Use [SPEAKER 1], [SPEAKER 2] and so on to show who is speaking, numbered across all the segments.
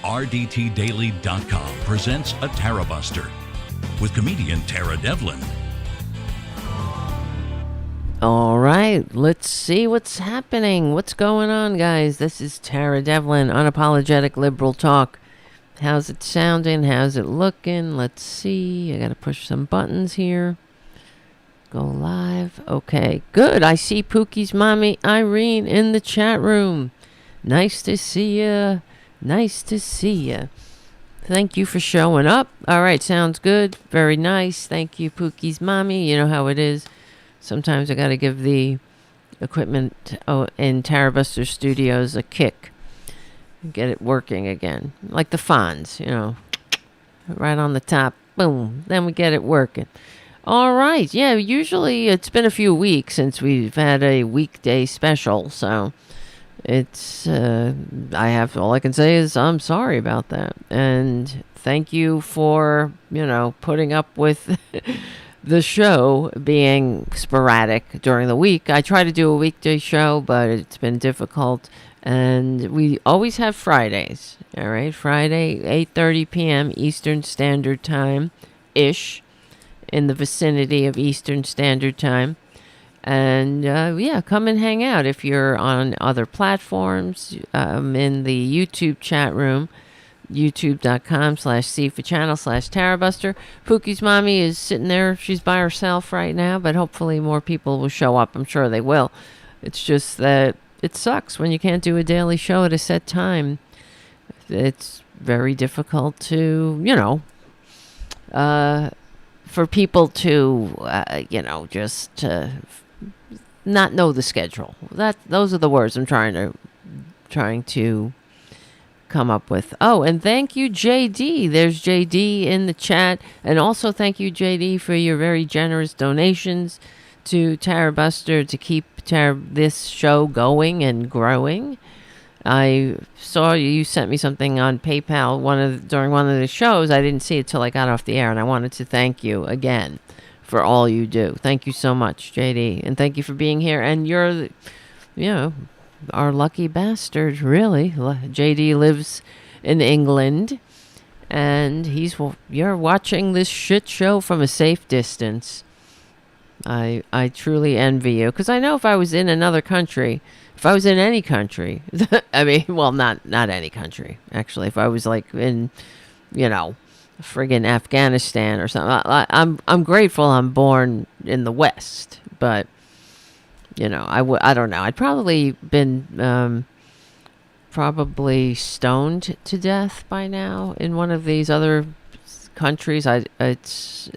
[SPEAKER 1] RDTDaily.com presents a Tarabuster with comedian Tara Devlin.
[SPEAKER 2] All right, let's see what's happening. What's going on, guys? This is Tara Devlin, Unapologetic Liberal Talk. How's it sounding? How's it looking? Let's see. I got to push some buttons here. Go live. Okay, good. I see Pookie's mommy, Irene, in the chat room. Nice to see ya. Nice to see ya. Thank you for showing up. All right, sounds good. Very nice. Thank you, Pookie's mommy. You know how it is. Sometimes I got to give the equipment in Tarabuster Studios a kick. Get it working again. Like the Fonz, you know. Right on the top. Boom. Then we get it working. All right. Yeah, usually it's been a few weeks since we've had a weekday special. So it's, all I can say is I'm sorry about that. And thank you for, putting up with the show being sporadic during the week. I try to do a weekday show, but it's been difficult. And we always have Fridays, all right? Friday, 8:30 p.m. Eastern Standard Time-ish, in the vicinity of Eastern Standard Time. And, come and hang out if you're on other platforms, in the YouTube chat room, youtube.com/C4channel/Tarabuster. Pookie's mommy is sitting there. She's by herself right now, but hopefully more people will show up. I'm sure they will. It's just that it sucks when you can't do a daily show at a set time. It's very difficult to, for people to, just not know the schedule. Those are the words I'm trying to come up with. Oh, and thank you, JD. There's JD in the chat. And also thank you, JD, for your very generous donations to Tarabuster to keep this show going and growing. I saw you sent me something on PayPal during one of the shows. I didn't see it till I got off the air, and I wanted to thank you again for all you do. Thank you so much, JD. And thank you for being here. And you're, our lucky bastard, really. JD lives in England, and you're watching this shit show from a safe distance. I truly envy you, because I know if I was in another country, if I was in any country, I mean, well, not any country, actually. If I was like in, friggin' Afghanistan or something, I'm grateful I'm born in the West, but I don't know. I'd probably been probably stoned to death by now in one of these other countries. It's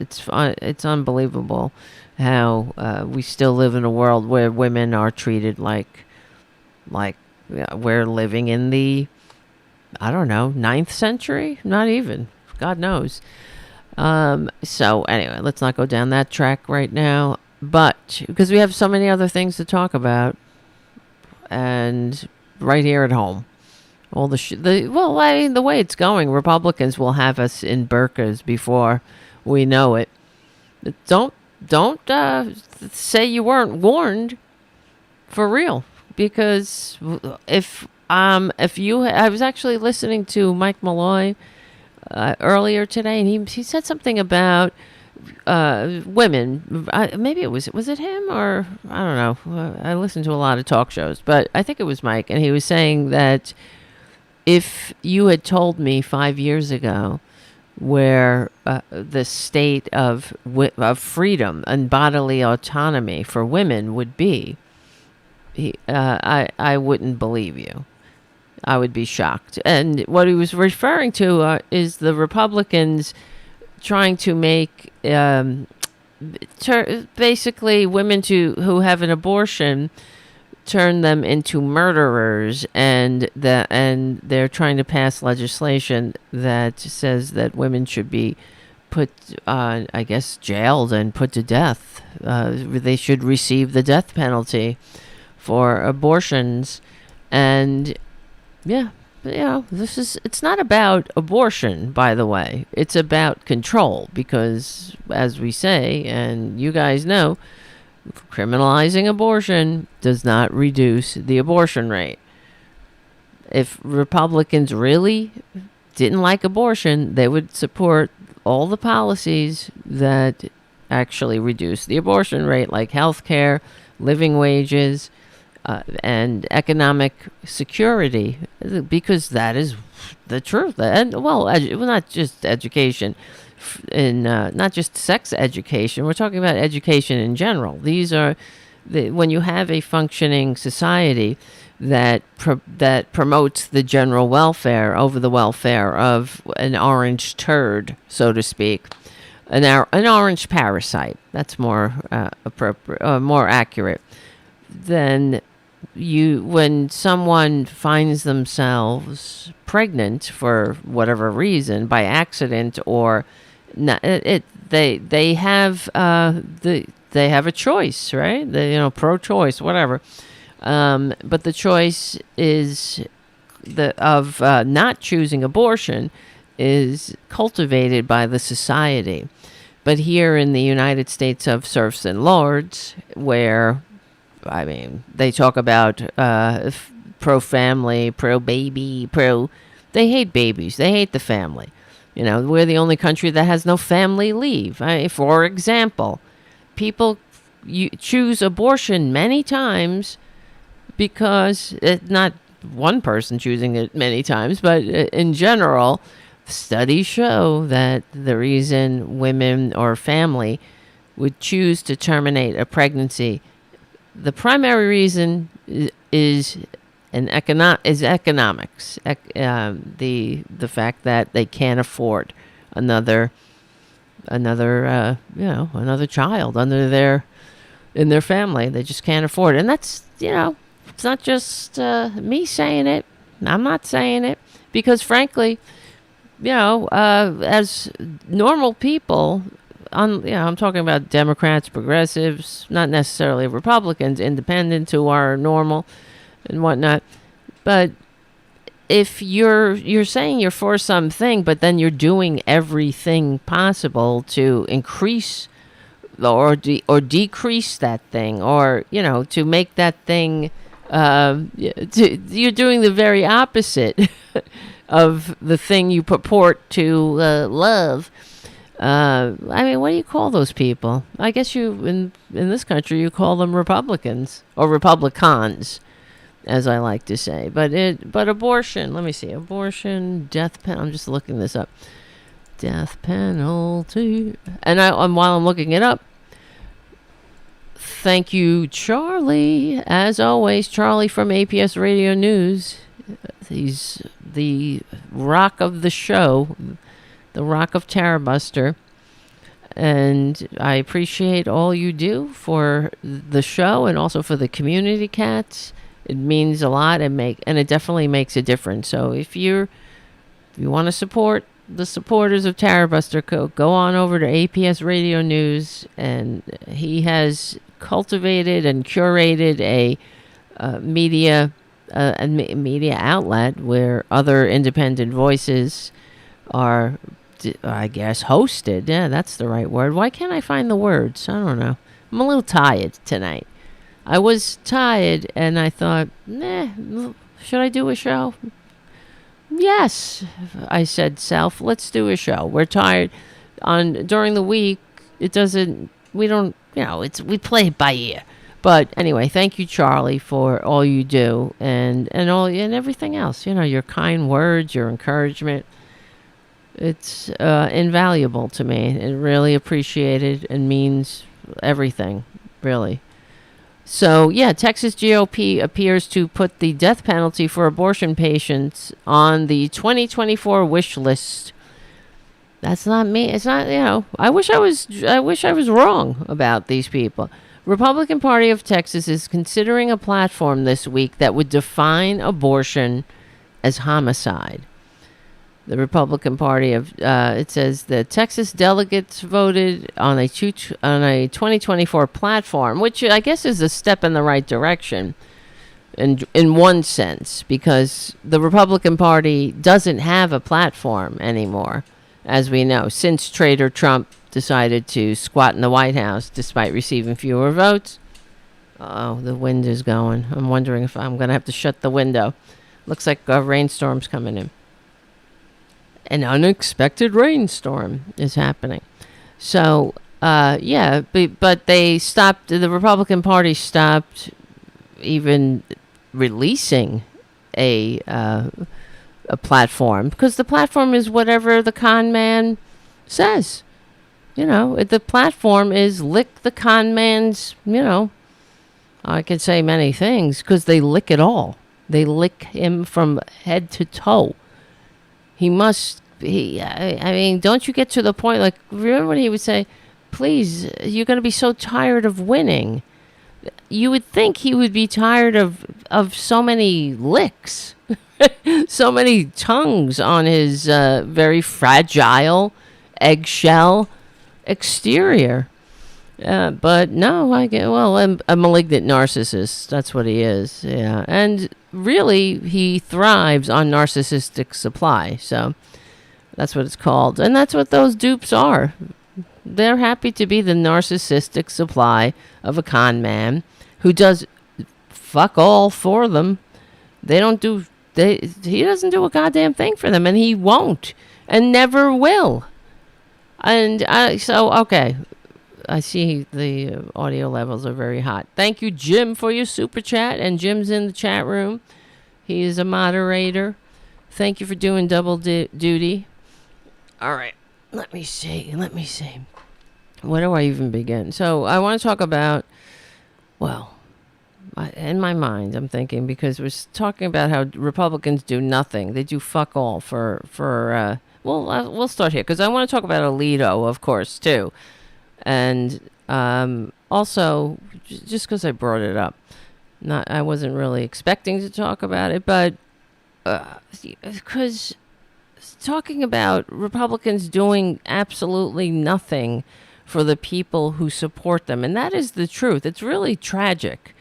[SPEAKER 2] unbelievable how we still live in a world where women are treated like we're living in the, I don't know, 9th century? Not even. God knows. So anyway, let's not go down that track right now. But because we have so many other things to talk about, and right here at home, all the way it's going, Republicans will have us in burqas before we know it. Don't say you weren't warned, for real, because I was actually listening to Mike Malloy earlier today, and he said something about women. Maybe was it him, or I don't know. I listen to a lot of talk shows, but I think it was Mike, and he was saying that if you had told me 5 years ago where the state of freedom and bodily autonomy for women would be, I wouldn't believe you. I would be shocked. And what he was referring to is the Republicans trying to make basically women who have an abortion, turn them into murderers, and they're trying to pass legislation that says that women should be put, I guess, jailed and put to death. They should receive the death penalty for abortions. And it's not about abortion, by the way. It's about control, because as we say, and you guys know, criminalizing abortion does not reduce the abortion rate. If Republicans really didn't like abortion, they would support all the policies that actually reduce the abortion rate, like health care, living wages, and economic security, because that is the truth. And well, not just education, not just sex education. We're talking about education in general. These are when you have a functioning society that promotes the general welfare over the welfare of an orange turd, so to speak, an orange parasite. That's more appropriate, more accurate. Then when someone finds themselves pregnant for whatever reason, by accident or not, they have a choice, right? Pro-choice, whatever. But the choice is of not choosing abortion is cultivated by the society. But here in the United States of serfs and lords, where they talk about pro-family, pro-baby, they hate babies. They hate the family. We're the only country that has no family leave. For example, people choose abortion many times because not one person choosing it many times, but in general, studies show that the reason women or family would choose to terminate a pregnancy, the primary reason is economics. The fact that they can't afford another child in their family. They just can't afford it. And that's, it's not just me saying it. I'm not saying it because, frankly, as normal people, I'm talking about Democrats, progressives, not necessarily Republicans, independents who are normal and whatnot. But if you're saying you're for something, but then you're doing everything possible to increase or decrease that thing, or to make that thing, you're doing the very opposite of the thing you purport to love. What do you call those people? I guess in this country you call them Republicans or Republicans, as I like to say. But abortion. Let me see. Abortion, death penalty. I'm just looking this up. Death penalty. And while I'm looking it up, thank you, Charlie. As always, Charlie from APS Radio News. He's the rock of the show, the rock of Tarabuster. And I appreciate all you do for the show and also for the community cats. It means a lot and it definitely makes a difference. So if you want to support the supporters of Tarabuster, go on over to APS Radio News, and he has cultivated and curated a media outlet where other independent voices are, I guess, hosted. Yeah, that's the right word. Why can't I find the words? I don't know. I'm a little tired tonight. I was tired, and I thought, should I do a show? Yes, I said, self, let's do a show. We're tired. During the week, we play it by ear. But anyway, thank you, Charlie, for all you do and everything else. Your kind words, your encouragement. It's invaluable to me. It really appreciated and means everything, really. So, yeah, Texas GOP appears to put the death penalty for abortion patients on the 2024 wish list. That's not me. It's not, I wish I was wrong about these people. Republican Party of Texas is considering a platform this week that would define abortion as homicide. The Republican Party it says the Texas delegates voted on a 2024 platform, which I guess is a step in the right direction in one sense, because the Republican Party doesn't have a platform anymore, as we know, since traitor Trump decided to squat in the White House despite receiving fewer votes. Oh, the wind is going. I'm wondering if I'm going to have to shut the window. Looks like a rainstorm's coming in. an unexpected rainstorm is happening. So, but they stopped, the Republican Party stopped even releasing a platform, because the platform is whatever the con man says. The platform is lick the con man's, I could say many things, because they lick it all. They lick him from head to toe. He must be, I mean, don't you get to the point, like, remember when he would say, please, you're going to be so tired of winning. You would think he would be tired of so many licks, so many tongues on his very fragile eggshell exterior. But no, a malignant narcissist. That's what he is. Yeah. And really, he thrives on narcissistic supply. So that's what it's called. And that's what those dupes are. They're happy to be the narcissistic supply of a con man who does fuck all for them. He doesn't do a goddamn thing for them, and he won't and never will. And okay. I see the audio levels are very hot. Thank you, Jim, for your super chat. And Jim's in the chat room. He is a moderator. Thank you for doing double duty. All right. Let me see. Where do I even begin? So I want to talk about, in my mind, I'm thinking, because we're talking about how Republicans do nothing. They do fuck all we'll start here, because I want to talk about Alito, of course, too. And also, just because I brought it up, I wasn't really expecting to talk about it, but because talking about Republicans doing absolutely nothing for the people who support them, and that is the truth. It's really tragic,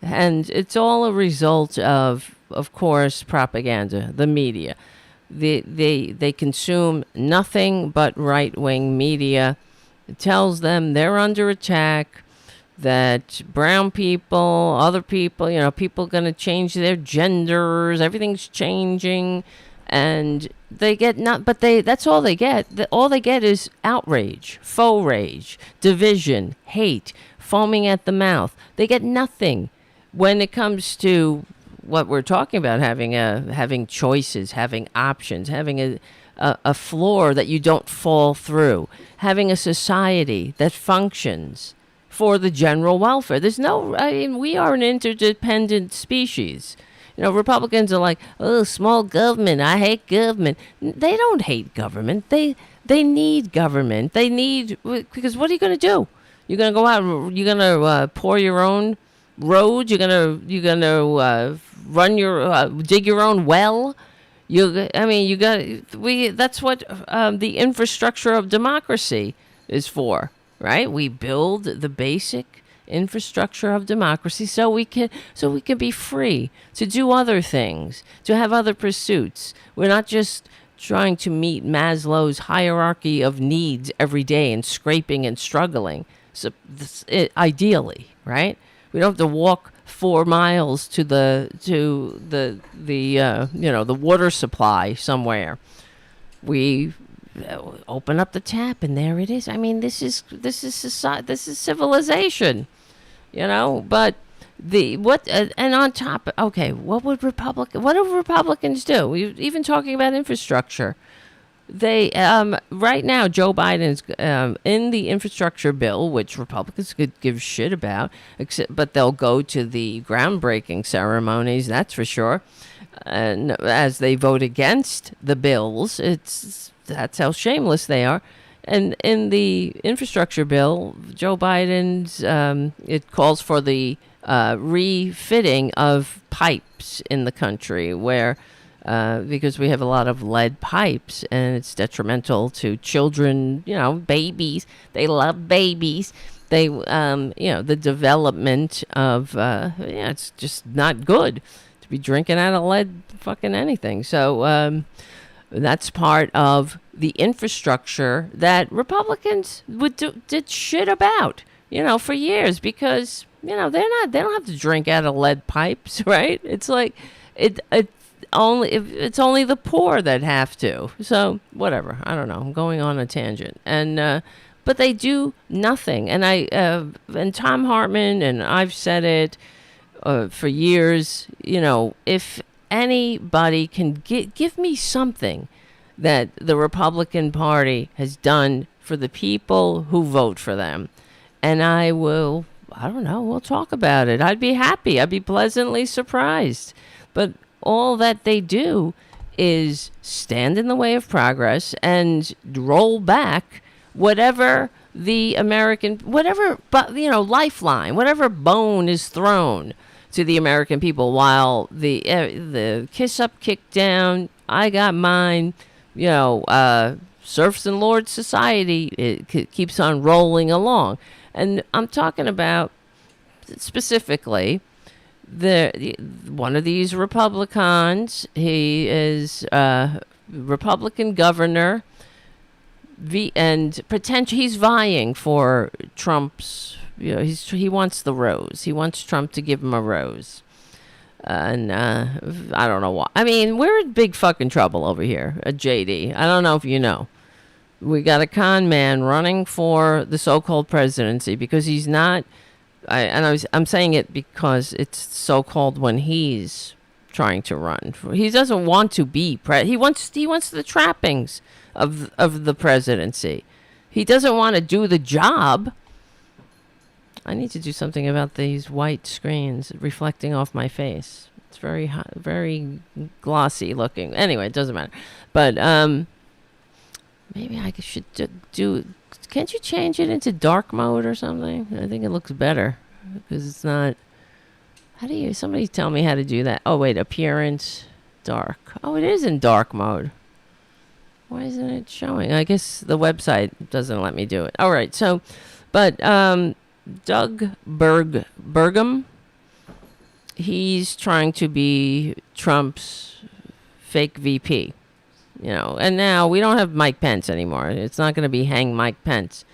[SPEAKER 2] and it's all a result of course, propaganda, the media. They consume nothing but right-wing media. It tells them they're under attack, that brown people, other people, people going to change their genders, everything's changing, and that's all they get. All they get is outrage, faux rage, division, hate, foaming at the mouth. They get nothing when it comes to what we're talking about, having choices, having options, having a floor that you don't fall through, having a society that functions for the general welfare. We are an interdependent species. Republicans are like, oh, small government, I hate government. They don't hate government. They need government. Because what are you going to do? You're going to go out, you're going to pour your own roads, you're going to dig your own well. That's what the infrastructure of democracy is for, right? We build the basic infrastructure of democracy so we can be free to do other things, to have other pursuits. We're not just trying to meet Maslow's hierarchy of needs every day and scraping and struggling. So ideally, right? We don't have to walk 4 miles to the water supply somewhere. We open up the tap and there it is. I mean, this is society, this is civilization, But and on top, okay, what do Republicans do? Even talking about infrastructure. They right now Joe Biden's in the infrastructure bill, which Republicans could give shit about, but they'll go to the groundbreaking ceremonies, that's for sure. And as they vote against the bills, that's how shameless they are. And in the infrastructure bill, Joe Biden's it calls for the refitting of pipes in the country, where because we have a lot of lead pipes and it's detrimental to children, babies. They love babies. They, the development of, it's just not good to be drinking out of lead fucking anything. So that's part of the infrastructure that Republicans did shit about, for years, because, they don't have to drink out of lead pipes, right? It's like, it's only the poor that have to. So whatever. I don't know. I'm going on a tangent. And but they do nothing. And and Tom Hartman, and I've said it for years. If anybody can give me something that the Republican Party has done for the people who vote for them, and I don't know, we'll talk about it. I'd be happy. I'd be pleasantly surprised. But all that they do is stand in the way of progress and roll back whatever lifeline, whatever bone is thrown to the American people, while the kiss up, kick down, I got mine, serfs and lords society, it keeps on rolling along. And I'm talking about specifically one of these Republicans. He is a Republican governor, and he's vying for Trump's. He wants the rose. He wants Trump to give him a rose. And I don't know why. I mean, we're in big fucking trouble over here at JD. I don't know if you know. We got a con man running for the so-called presidency because he's not. I'm saying it because it's so-called when he's trying to run. He doesn't want to be he wants the trappings of the presidency. He doesn't want to do the job. I need to do something about these white screens reflecting off my face. It's very hot, very glossy looking. Anyway, it doesn't matter. But maybe I should do. Can't you change it into dark mode or something? I think it looks better because it's not. Somebody tell me how to do that. Oh wait, appearance, dark. Oh, it is in dark mode. Why isn't it showing? I guess the website doesn't let me do it. All right, so, but Doug Burgum, he's trying to be Trump's fake VP, and now we don't have Mike Pence anymore. It's not going to be hang Mike Pence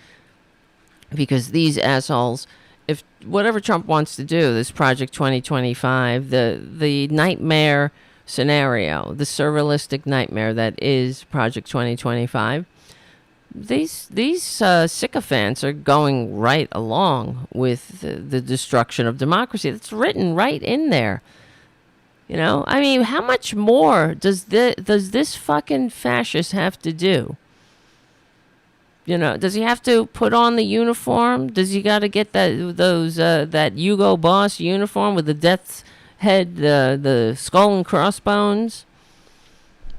[SPEAKER 2] because these assholes, if whatever Trump wants to do, this Project 2025, the nightmare scenario, the surrealistic nightmare that is Project 2025, these sycophants are going right along with the destruction of democracy. That's written right in there. I mean, how much more does this fucking fascist have to do? Does he have to put on the uniform? Does he got to get that Hugo Boss uniform with the death's head, the skull and crossbones?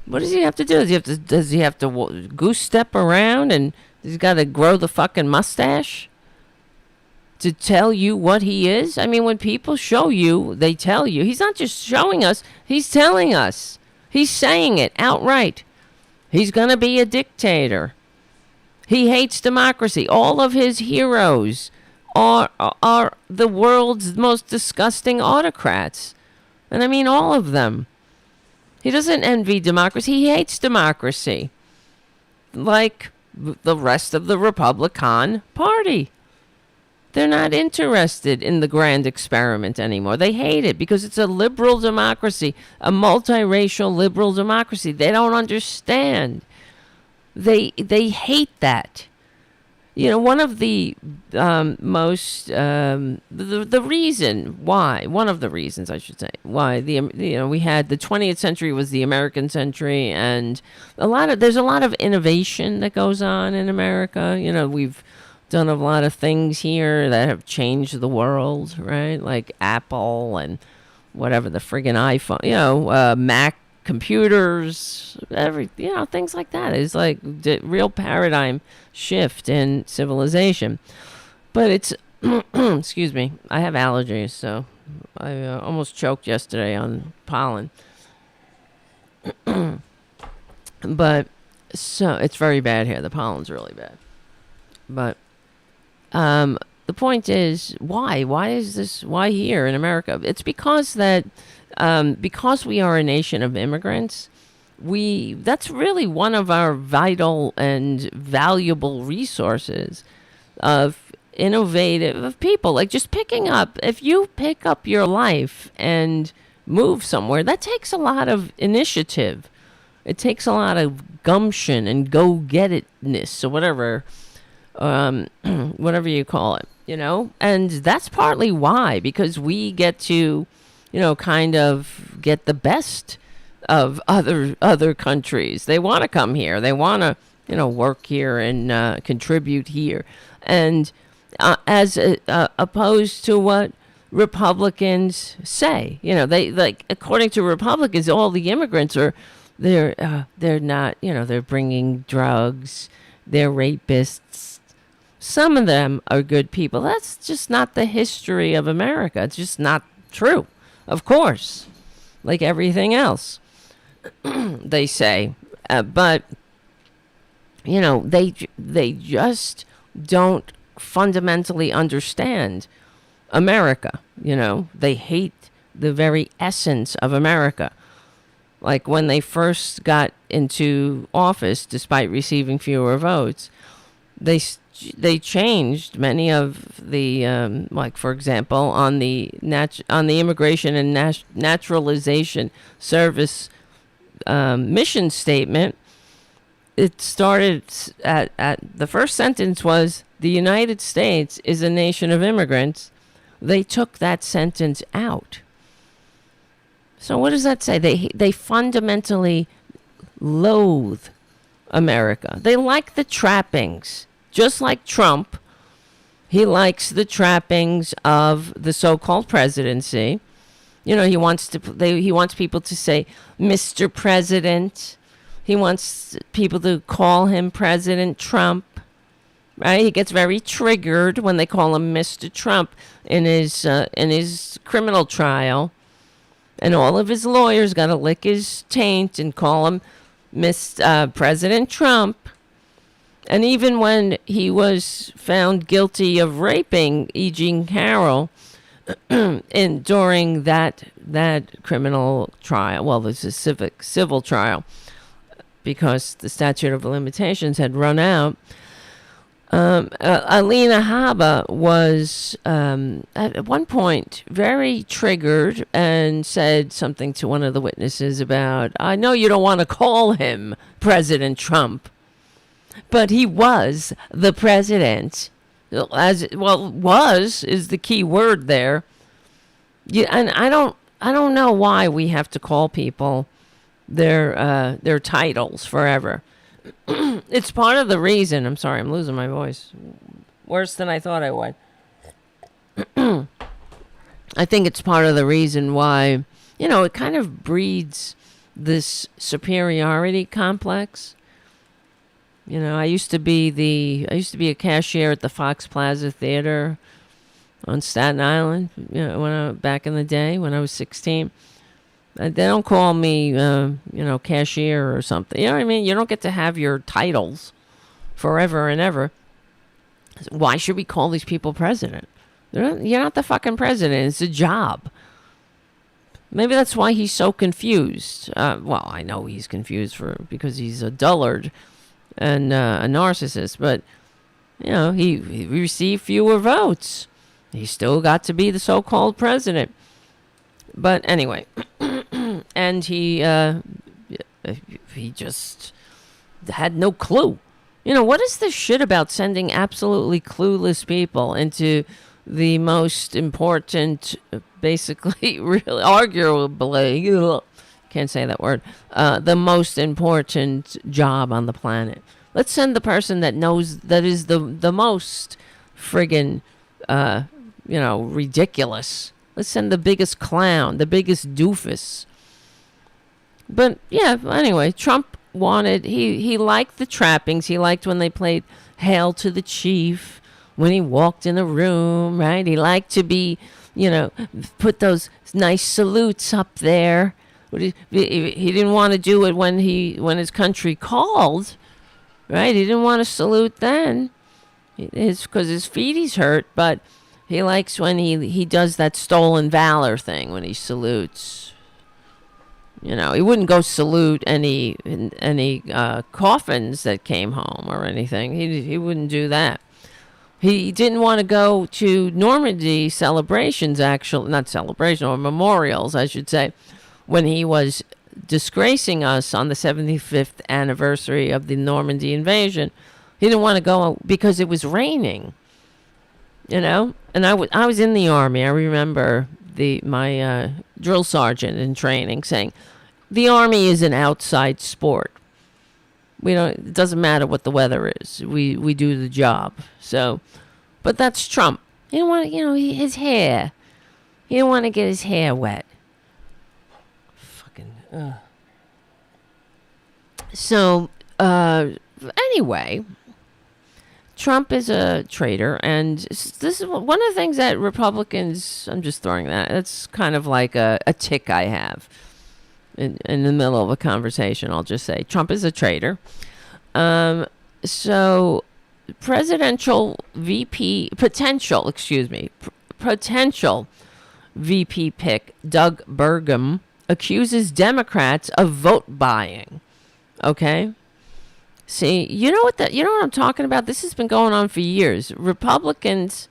[SPEAKER 2] What does he have to do? Does he have to goose step around, and he's got to grow the fucking mustache to tell you what he is? I mean, when people show you, they tell you. He's not just showing us, he's telling us. He's saying it outright. He's going to be a dictator. He hates democracy. All of his heroes are the world's most disgusting autocrats. And I mean all of them. He doesn't envy democracy. He hates democracy. Like the rest of the Republican Party. They're not interested in the grand experiment anymore. They hate it because it's a liberal democracy, a multiracial liberal democracy. They don't understand. They hate that. One of the most the reason why, one of the reasons I should say why we had the 20th century was the American century, and there's a lot of innovation that goes on in America. We've done a lot of things here that have changed the world, right? Like Apple and whatever, the friggin' iPhone, Mac computers, things like that. It's like the real paradigm shift in civilization. But it's excuse me, I have allergies, so I almost choked yesterday on pollen. But so it's very bad here. The pollen's really bad. But the point is, why is this? Why here in America? It's because because we are a nation of immigrants, that's really one of our vital and valuable resources of innovative people. Like just if you pick up your life and move somewhere, that takes a lot of initiative. It takes a lot of gumption and go-get-itness or whatever, whatever you call it, And that's partly why, because we get to, kind of get the best of other countries. They want to come here. They want to, work here and contribute here. And as opposed to what Republicans say, they like, according to Republicans, all the immigrants are, they're not, they're bringing drugs, they're rapists. Some of them are good people. That's just not the history of America. It's just not true. Of course, like everything else, they say, but they just don't fundamentally understand America. They hate the very essence of America. Like when they first got into office, despite receiving fewer votes, they changed many of the like, for example, on the Immigration and Naturalization Service mission statement. It started at the first sentence was, "The United States is a nation of immigrants." They took that sentence out. So what does that say? They fundamentally loathe America. They like the trappings, just like Trump. He likes the trappings of the so-called presidency. He wants people to say, "Mr. President." He wants people to call him President Trump, right? He gets very triggered when they call him Mr. Trump in his criminal trial, and all of his lawyers got to lick his taint and call him President Trump. And even when he was found guilty of raping E. Jean Carroll during that criminal trial, well, there's a civil trial, because the statute of limitations had run out. Alina Habba was at one point very triggered and said something to one of the witnesses about, "I know you don't want to call him President Trump, but he was the president." Was is the key word there. Yeah, and I don't know why we have to call people their titles forever. It's part of the reason. I'm sorry, I'm losing my voice. Worse than I thought I would. I think it's part of the reason why, it kind of breeds this superiority complex. I used to be a cashier at the Fox Plaza Theater on Staten Island, back in the day when I was 16. They don't call me, cashier or something. You know what I mean? You don't get to have your titles forever and ever. Why should we call these people president? You're not the fucking president. It's a job. Maybe that's why he's so confused. Well, I know he's confused because he's a dullard and a narcissist. But, he received fewer votes. He still got to be the so-called president. But anyway, and he just had no clue. What is this shit about sending absolutely clueless people into the most important, basically, really, arguably, can't say that word, the most important job on the planet? Let's send the person that is the most friggin', ridiculous. Let's send the biggest clown, the biggest doofus. But yeah, anyway, Trump he liked the trappings. He liked when they played Hail to the Chief when he walked in the room, right? He liked to be, put those nice salutes up there. He didn't want to do it when his country called, right? He didn't want to salute then. It's because his feeties hurt, but he likes when he does that stolen valor thing when he salutes. He wouldn't go salute any coffins that came home or anything. He wouldn't do that. He didn't want to go to Normandy celebrations, actually, not celebration, or memorials, I should say, when he was disgracing us on the 75th anniversary of the Normandy invasion. He didn't want to go because it was raining, And I was in the Army. I remember my drill sergeant in training saying, the Army is an outside sport. It doesn't matter what the weather is. We do the job. So, but that's Trump. He didn't want his hair. He didn't want to get his hair wet. Fucking. So, anyway, Trump is a traitor, and this is one of the things that Republicans. I'm just throwing that. That's kind of like a tick I have. In the middle of a conversation, I'll just say Trump is a traitor. So potential VP pick Doug Burgum accuses Democrats of vote buying. Okay. See, you know what I'm talking about? This has been going on for years. Republicans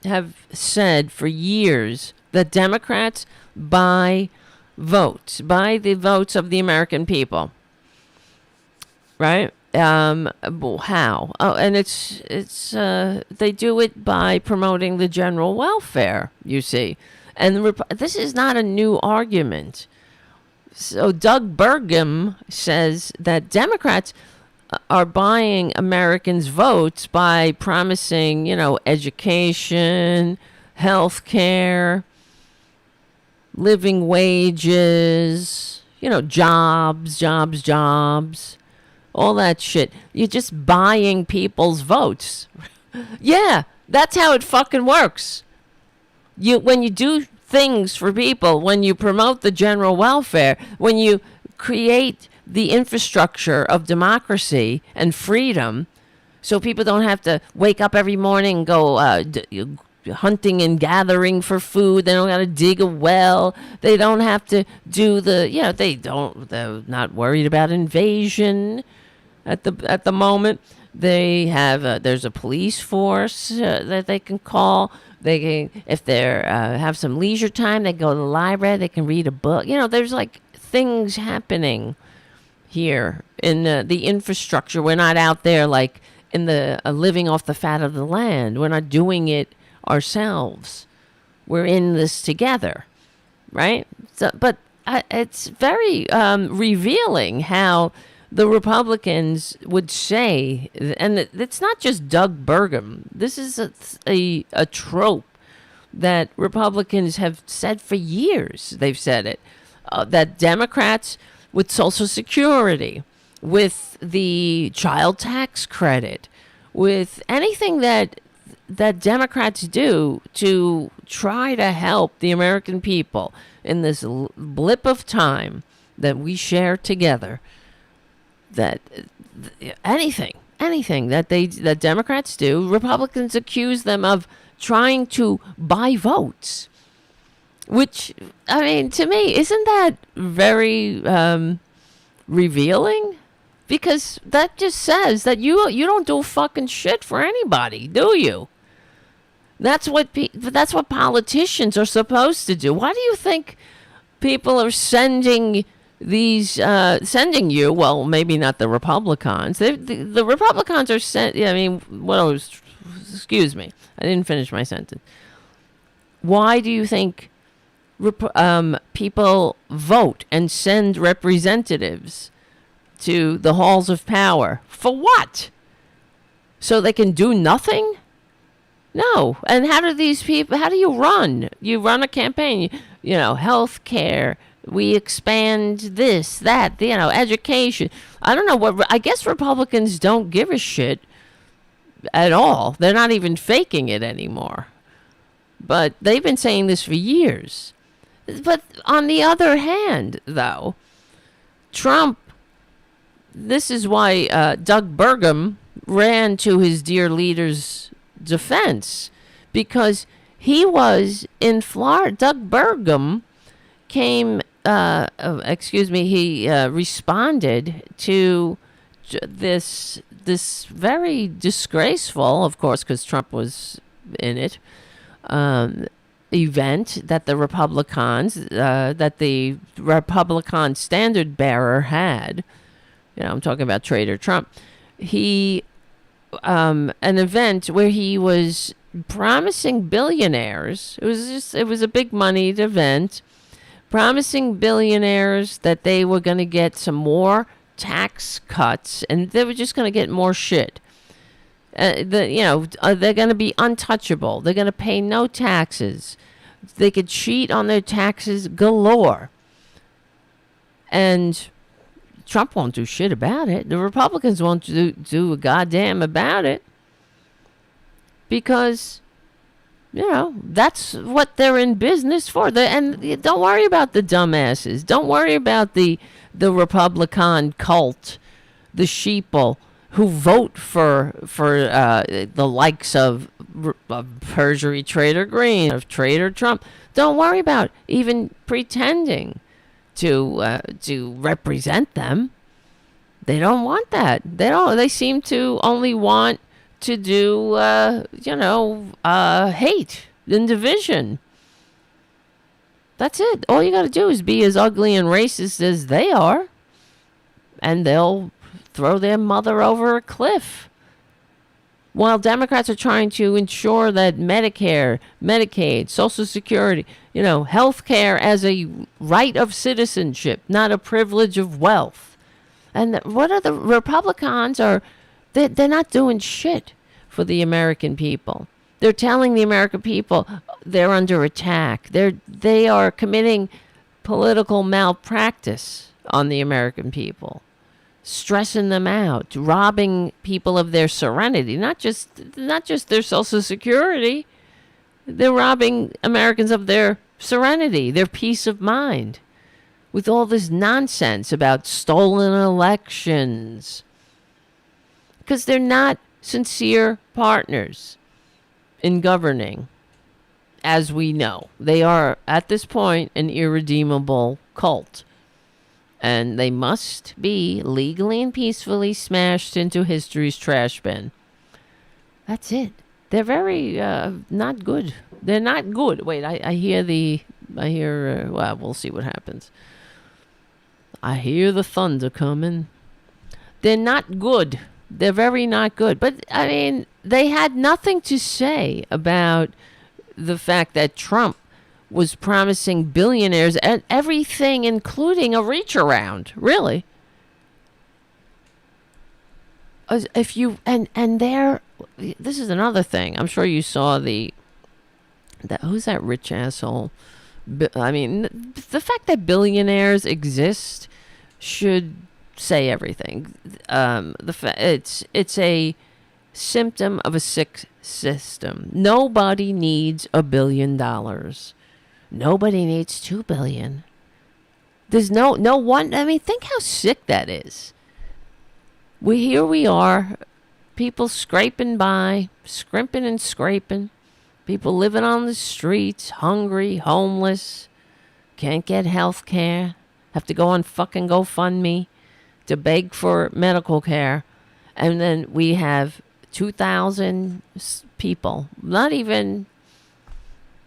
[SPEAKER 2] have said for years that Democrats buy the votes of the American people. Right? How? Oh, and it's they do it by promoting the general welfare, you see. And this is not a new argument. So Doug Burgum says that Democrats are buying Americans' votes by promising, education, health care, living wages, jobs, all that shit. You're just buying people's votes. Yeah, that's how it fucking works. When you do things for people, when you promote the general welfare, when you create the infrastructure of democracy and freedom, so people don't have to wake up every morning and go hunting and gathering for food. They don't got to dig a well. They don't have to do they're not worried about invasion at the moment. They have there's a police force that they can call. They can, if they have some leisure time, they go to the library. They can read a book. There's like things happening here in the infrastructure. We're not out there like in the living off the fat of the land. We're not doing it ourselves. We're in this together, right? So, but it's very revealing how the Republicans would say, and it's not just Doug Burgum. This is a trope that Republicans have said for years. They've said it, that Democrats with Social Security, with the child tax credit, with anything that Democrats do to try to help the American people in this blip of time that we share together, that anything that Democrats do, Republicans accuse them of trying to buy votes. Which, I mean, to me, isn't that very revealing? Because that just says that you don't do fucking shit for anybody, do you? That's what politicians are supposed to do. Why do you think people are sending you? Well, maybe not the Republicans. The Republicans are excuse me, I didn't finish my sentence. Why do you think people vote and send representatives to the halls of power? For what? So they can do nothing? No. And how do you run? You run a campaign, health care. We expand this, that, education. I don't know I guess Republicans don't give a shit at all. They're not even faking it anymore. But they've been saying this for years. But on the other hand, though, Trump, this is why Doug Burgum ran to his dear leader's defense, because he was in Florida. Doug Burgum he responded to this this very disgraceful, of course, because Trump was in it, event that the Republican standard bearer had. I'm talking about Traitor Trump. He, an event where he was promising billionaires. It was a big moneyed event, promising billionaires that they were going to get some more tax cuts and they were just going to get more shit. They're going to be untouchable. They're going to pay no taxes. They could cheat on their taxes galore. And Trump won't do shit about it. The Republicans won't do a goddamn about it. Because, that's what they're in business for. And don't worry about the dumbasses. Don't worry about the Republican cult, the sheeple who vote for the likes of Perjury Trader Green, of Trader Trump. Don't worry about even pretending to represent them. They don't want that. They seem to only want to do hate and division. That's it. All you got to do is be as ugly and racist as they are, and they'll throw their mother over a cliff. While Democrats are trying to ensure that Medicare, Medicaid, Social Security, health care as a right of citizenship, not a privilege of wealth. And what are the Republicans are? They're not doing shit for the American people. They're telling the American people they're under attack. They are committing political malpractice on the American people, stressing them out, robbing people of their serenity, not just their Social Security. They're robbing Americans of their serenity, their peace of mind, with all this nonsense about stolen elections. Because they're not sincere partners in governing, as we know. They are, at this point, an irredeemable cult. And they must be legally and peacefully smashed into history's trash bin. That's it. They're very not good. They're not good. Wait, I hear well, we'll see what happens. I hear the thunder coming. They're not good. They're very not good. But, I mean, they had nothing to say about the fact that Trump was promising billionaires and everything, including a reach around, really. If you, this is another thing. I'm sure you saw who's that rich asshole? I mean, the fact that billionaires exist should say everything. It's a symptom of a sick system. Nobody needs $1 billion. Nobody needs $2 billion. There's no one. I mean, think how sick that is. Here we are, people scraping by, scrimping and scraping. People living on the streets, hungry, homeless, can't get health care, have to go on fucking GoFundMe to beg for medical care. And then we have 2,000 people. Not even,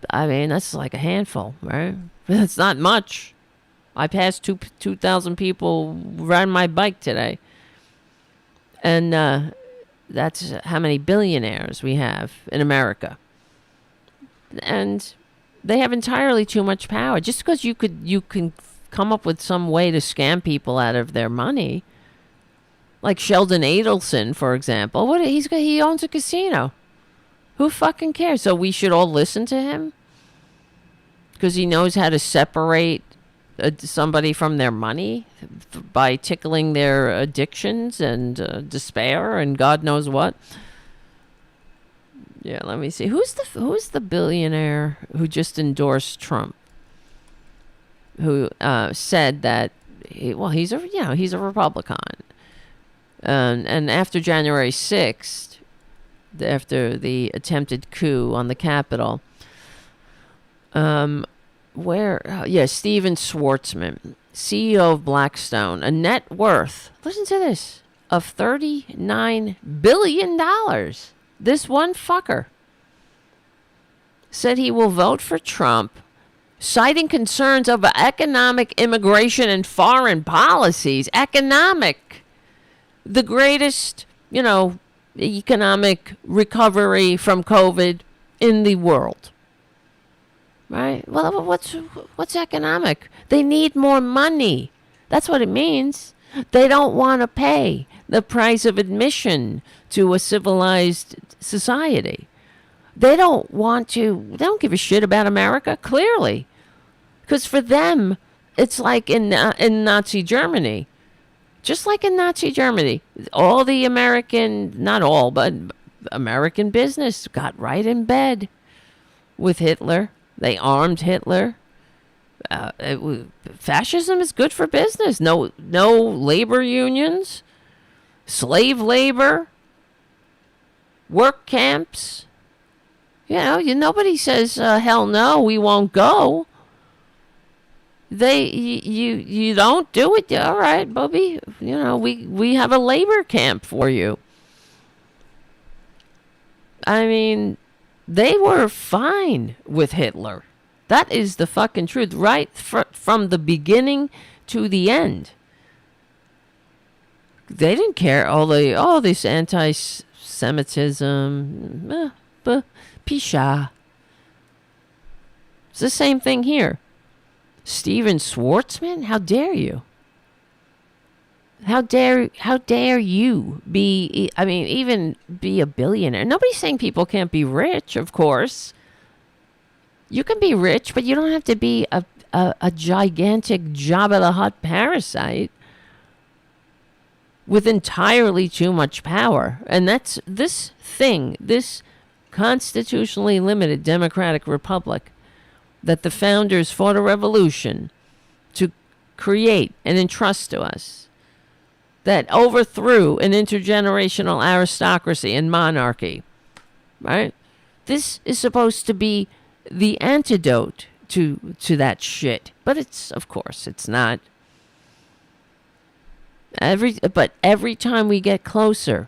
[SPEAKER 2] I mean, that's like a handful, right? That's not much. I passed 2,000 people riding my bike today. And that's how many billionaires we have in America. And they have entirely too much power. Just because you can come up with some way to scam people out of their money, like Sheldon Adelson, for example. He owns a casino. Who fucking cares? So we should all listen to him because he knows how to separate somebody from their money by tickling their addictions and despair and God knows what. Yeah, let me see. Who's the billionaire who just endorsed Trump? Who said that he's a Republican. And after January 6th, after the attempted coup on the Capitol, Steven Schwartzman, CEO of Blackstone, a net worth, listen to this, of $39 billion. This one fucker said he will vote for Trump, citing concerns over economic, immigration, and foreign policies. Economic. The greatest, economic recovery from COVID in the world. Right? Well, what's economic? They need more money. That's what it means. They don't want to pay the price of admission to a civilized society. They don't give a shit about America, clearly. Because for them, it's like in Nazi Germany. Just like in Nazi Germany, all the not all, but American business got right in bed with Hitler. They armed Hitler. Fascism is good for business. No labor unions, slave labor, work camps. Nobody says hell no, we won't go. You don't do it. All right, Bobby. We have a labor camp for you. I mean, they were fine with Hitler. That is the fucking truth, right from the beginning to the end. They didn't care all this anti-Semitism, pisha. It's the same thing here. Steven Schwartzman, how dare you? How dare you be? I mean, even be a billionaire. Nobody's saying people can't be rich, of course. You can be rich, but you don't have to be a gigantic Jabba the Hutt parasite with entirely too much power. And that's this constitutionally limited democratic republic that the founders fought a revolution to create and entrust to us, that overthrew an intergenerational aristocracy and monarchy, right? This is supposed to be the antidote to that shit. But of course, it's not. But every time we get closer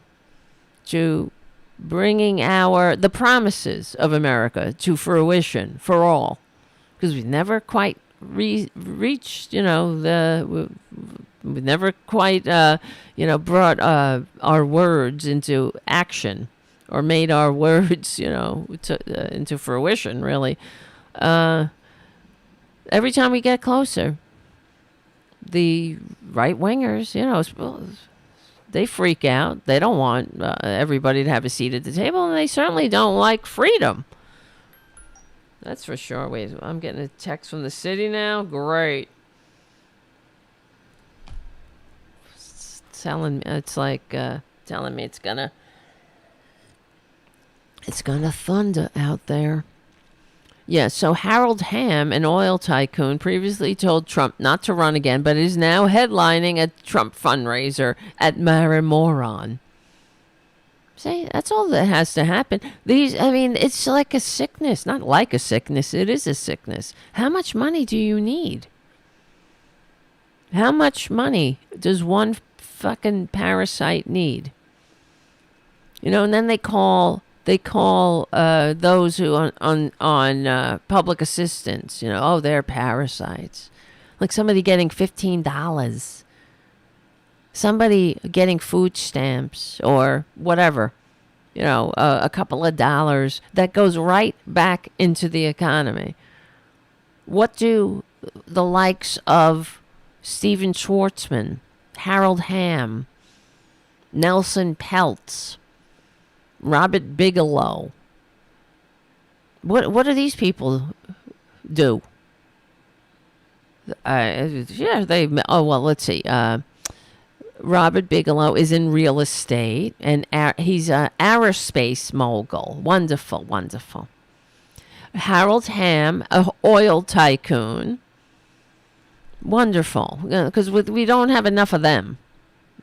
[SPEAKER 2] to bringing the promises of America to fruition for all, because we've never quite reached, we've never quite, brought our words into action or made our words, into fruition, really. Every time we get closer, the right-wingers, they freak out. They don't want everybody to have a seat at the table, and they certainly don't like freedom. That's for sure. Wait, I'm getting a text from the city now. Great. It's telling me it's gonna thunder out there. Yeah, so Harold Hamm, an oil tycoon, previously told Trump not to run again, but is now headlining a Trump fundraiser at Marimoron. See, that's all that has to happen. It's like a sickness. Not like a sickness. It is a sickness. How much money do you need? How much money does one fucking parasite need? And then they call those who on public assistance, they're parasites. Like somebody getting $15. Somebody getting food stamps or whatever, a couple of dollars that goes right back into the economy. What do the likes of Steven Schwartzman, Harold Hamm, Nelson Peltz, Robert Bigelow, what do these people do? Let's see. Robert Bigelow is in real estate, and he's an aerospace mogul. Wonderful, wonderful. Harold Hamm, an oil tycoon. Wonderful, because we don't have enough of them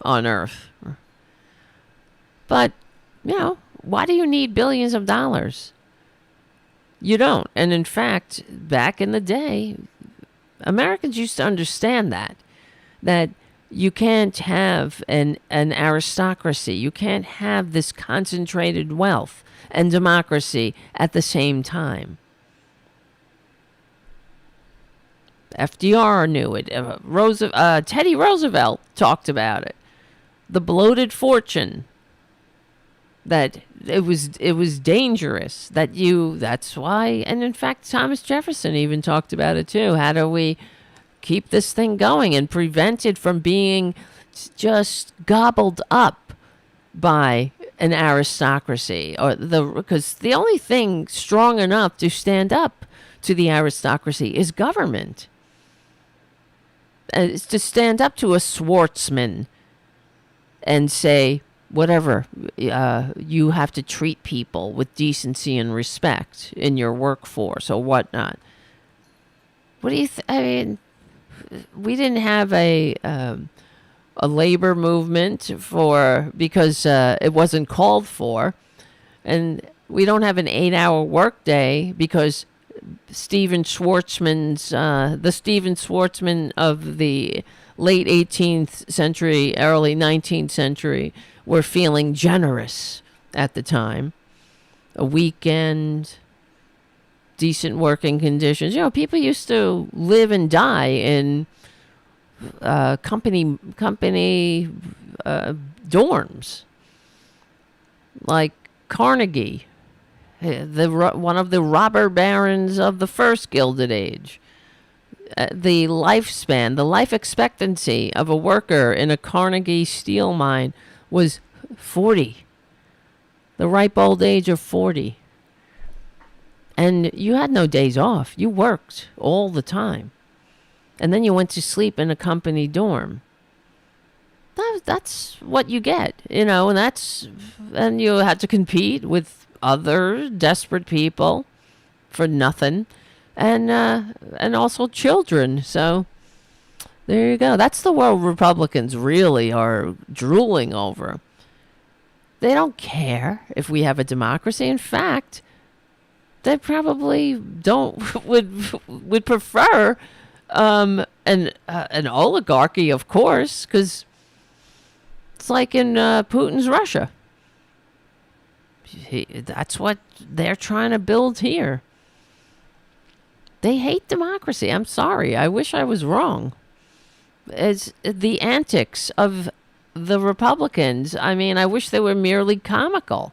[SPEAKER 2] on Earth. But, why do you need billions of dollars? You don't. And in fact, back in the day, Americans used to understand that You can't have an aristocracy. You can't have this concentrated wealth and democracy at the same time. FDR knew it. Teddy Roosevelt talked about it. The bloated fortune. That it was dangerous. That's why. And in fact, Thomas Jefferson even talked about it too. How do we keep this thing going and prevent it from being just gobbled up by an aristocracy, because the only thing strong enough to stand up to the aristocracy is government. It's to stand up to a Schwartzman and say, whatever, you have to treat people with decency and respect in your workforce or whatnot. What do you I mean, we didn't have a labor movement because it wasn't called for, and we don't have an 8-hour workday because the Stephen Schwartzman of the late 18th century, early 19th century were feeling generous at the time. A weekend, decent working conditions. People used to live and die in company dorms, like Carnegie, one of the robber barons of the first Gilded Age. The lifespan, the life expectancy of a worker in a Carnegie steel mine was 40. The ripe old age of 40. And you had no days off. You worked all the time. And then you went to sleep in a company dorm. That's what you get, and you had to compete with other desperate people for nothing, and also children. So there you go. That's the world Republicans really are drooling over. They don't care if we have a democracy. In fact, they probably would prefer an oligarchy, of course, because it's like in Putin's Russia. That's what they're trying to build here. They hate democracy. I'm sorry. I wish I was wrong. It's the antics of the Republicans. I mean, I wish they were merely comical.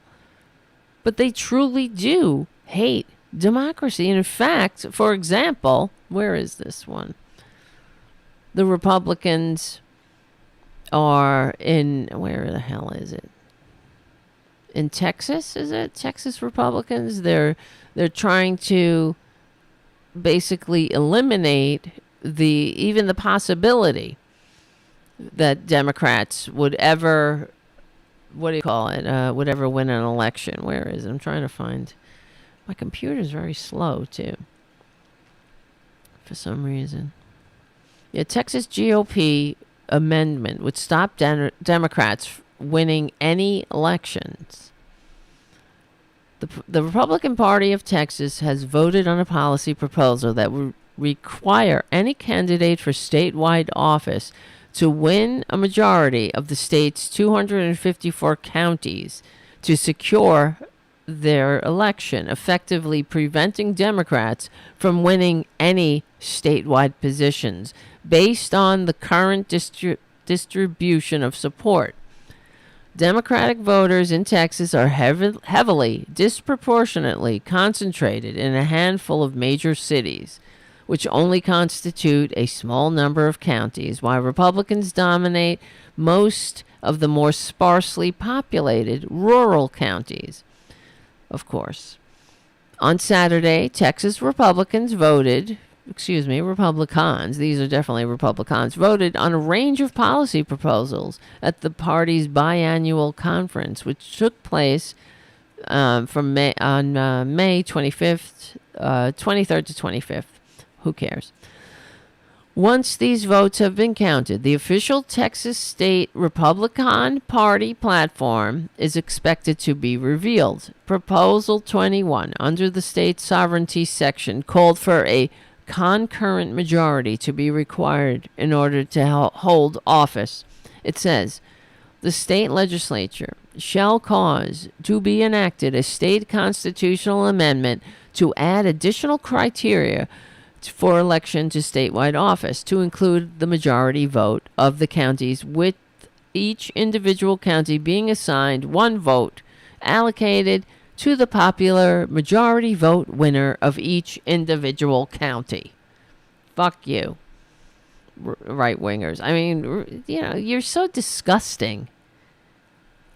[SPEAKER 2] But they truly do hate democracy. And in fact, for example, where is this one? The Republicans are where the hell is it? In Texas, is it? Texas Republicans? They're trying to basically eliminate even the possibility that Democrats would ever, would ever win an election. Where is it? I'm trying to find. My computer's very slow, too, for some reason. Yeah, Texas GOP amendment would stop Democrats winning any elections. The Republican Party of Texas has voted on a policy proposal that would require any candidate for statewide office to win a majority of the state's 254 counties to secure their election, effectively preventing Democrats from winning any statewide positions based on the current distribution of support. Democratic voters in Texas are heavily, disproportionately concentrated in a handful of major cities, which only constitute a small number of counties, while Republicans dominate most of the more sparsely populated rural counties. Of course. On Saturday, Texas Republicans, these are definitely Republicans, voted on a range of policy proposals at the party's biannual conference, which took place from May 25th, 23rd to 25th. Who cares? Once these votes have been counted, the official Texas State Republican Party platform is expected to be revealed. Proposal 21, under the state sovereignty section, called for a concurrent majority to be required in order to hold office. It says, the state legislature shall cause to be enacted a state constitutional amendment to add additional criteria for election to statewide office to include the majority vote of the counties, with each individual county being assigned one vote allocated to the popular majority vote winner of each individual county. Fuck you, right-wingers. I mean, you're so disgusting.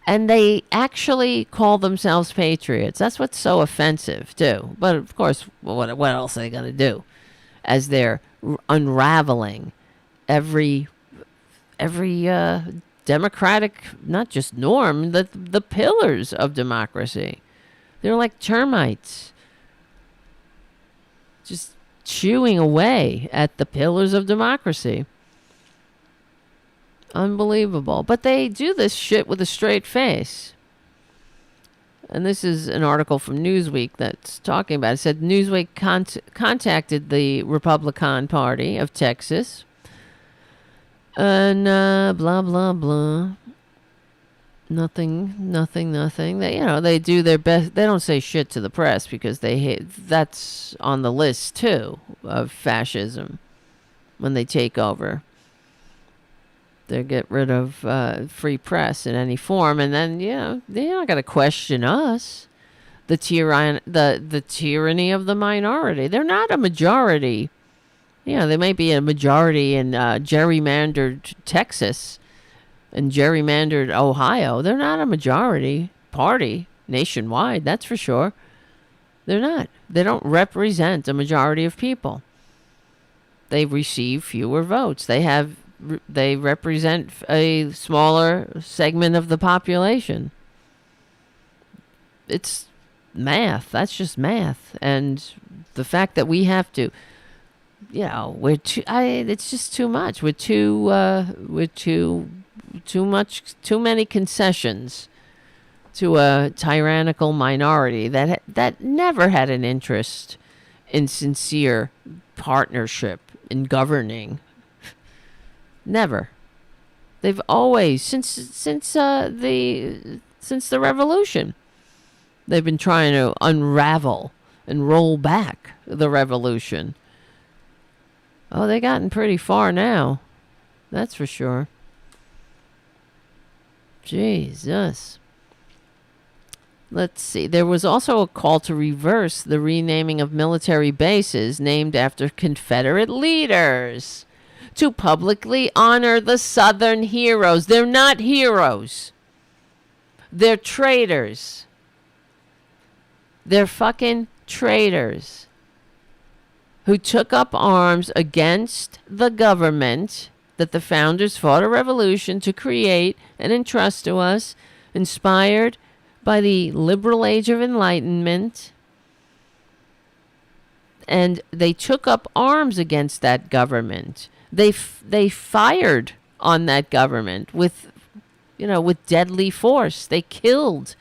[SPEAKER 2] And they actually call themselves patriots. That's what's so offensive, too. But, of course, what else are they going to do? As they're unraveling every democratic, not just norm, the pillars of democracy. They're like termites, just chewing away at the pillars of democracy. Unbelievable. But they do this shit with a straight face. And this is an article from Newsweek that's talking about it. It said Newsweek contacted the Republican Party of Texas. And blah, blah, blah. Nothing. They do their best. They don't say shit to the press because that's on the list, too, of fascism when they take over. They get rid of free press in any form, and then they're not going to question us. The tyranny of the minority. They're not a majority. They may be a majority in gerrymandered Texas and gerrymandered Ohio. They're not a majority party nationwide. That's for sure. They're not. They don't represent a majority of people. They receive fewer votes. They represent a smaller segment of the population. It's math. That's just math. And the fact that we have to, it's just too much. We're too many concessions to a tyrannical minority that never had an interest in sincere partnership in governing. Never. They've always, since the revolution, they've been trying to unravel and roll back the revolution. Oh, they've gotten pretty far now. That's for sure. Jesus. Let's see. There was also a call to reverse the renaming of military bases named after Confederate leaders, to publicly honor the Southern heroes. They're not heroes. They're traitors. They're fucking traitors who took up arms against the government that the founders fought a revolution to create and entrust to us, inspired by the liberal age of enlightenment. And they took up arms against that government. They fired on that government with deadly force. They killed.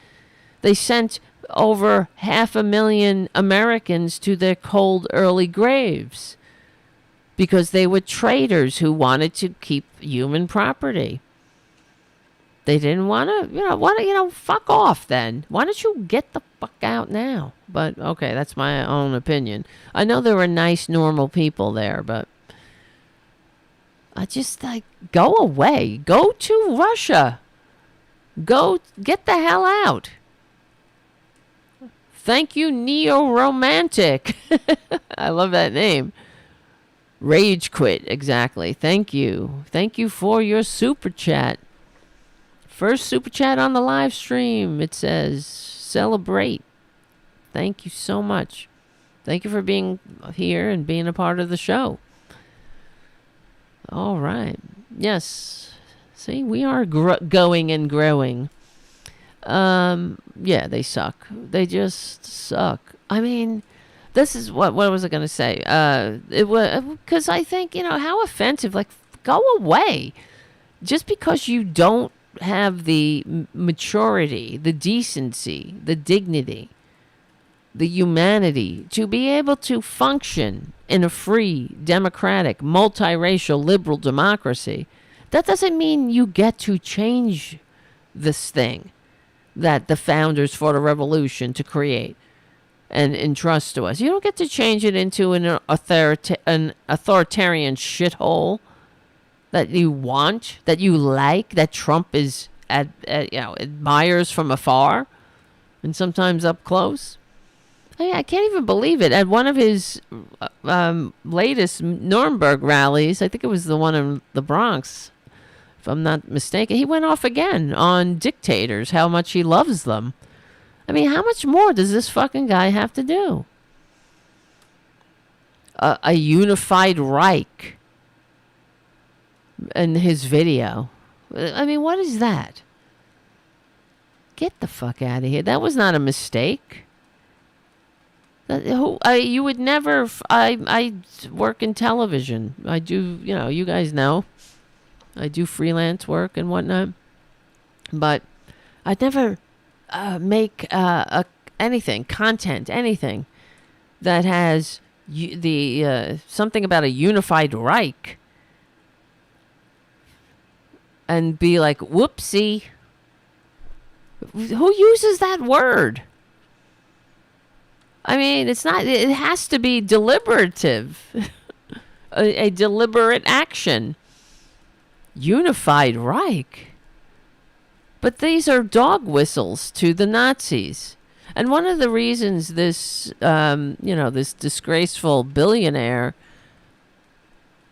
[SPEAKER 2] They sent over 500,000 Americans to their cold early graves because they were traitors who wanted to keep human property. They didn't want to, fuck off then. Why don't you get the fuck out now? But, okay, that's my own opinion. I know there were nice, normal people there, but I just, go away. Go to Russia. Go get the hell out. Thank you, Neo-Romantic. I love that name. Rage quit, exactly. Thank you. Thank you for your super chat. First super chat on the live stream. It says, celebrate. Thank you so much. Thank you for being here and being a part of the show. All right. Yes. See, we are going and growing. Yeah, they suck. They just suck. I mean, this is what was I going to say? It was because I think, how offensive, go away. Just because you don't have the maturity, the decency, the dignity, the humanity to be able to function in a free, democratic, multiracial, liberal democracy. That doesn't mean you get to change this thing that the founders fought a revolution to create and entrust to us. You don't get to change it into an authoritarian shithole that you want, that you like, that Trump is admires from afar and sometimes up close. I can't even believe it. At one of his latest Nuremberg rallies, I think it was the one in the Bronx, if I'm not mistaken, he went off again on dictators, how much he loves them. I mean, how much more does this fucking guy have to do? A unified Reich in his video. I mean, what is that? Get the fuck out of here. That was not a mistake. You would never. I work in television. I do, you guys know. I do freelance work and whatnot. But I'd never make content, anything that has something about a unified Reich and be like, whoopsie. Who uses that word? I mean, it has to be deliberative, a deliberate action. Unified Reich. But these are dog whistles to the Nazis. And one of the reasons this, this disgraceful billionaire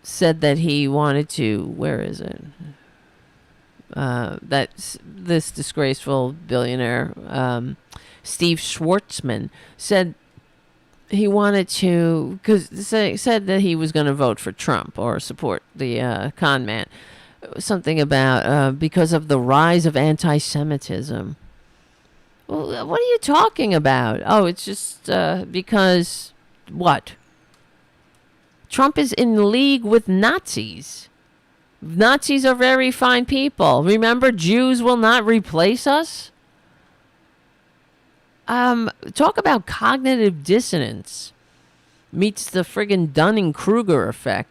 [SPEAKER 2] said that he wanted to, where is it? This disgraceful billionaire, Steve Schwartzman, said he wanted to, said that he was going to vote for Trump or support the con man. Something about because of the rise of anti-Semitism. Well, what are you talking about? Oh, it's just because what? Trump is in league with Nazis. Nazis are very fine people. Remember, Jews will not replace us. Talk about cognitive dissonance meets the friggin' Dunning-Kruger effect.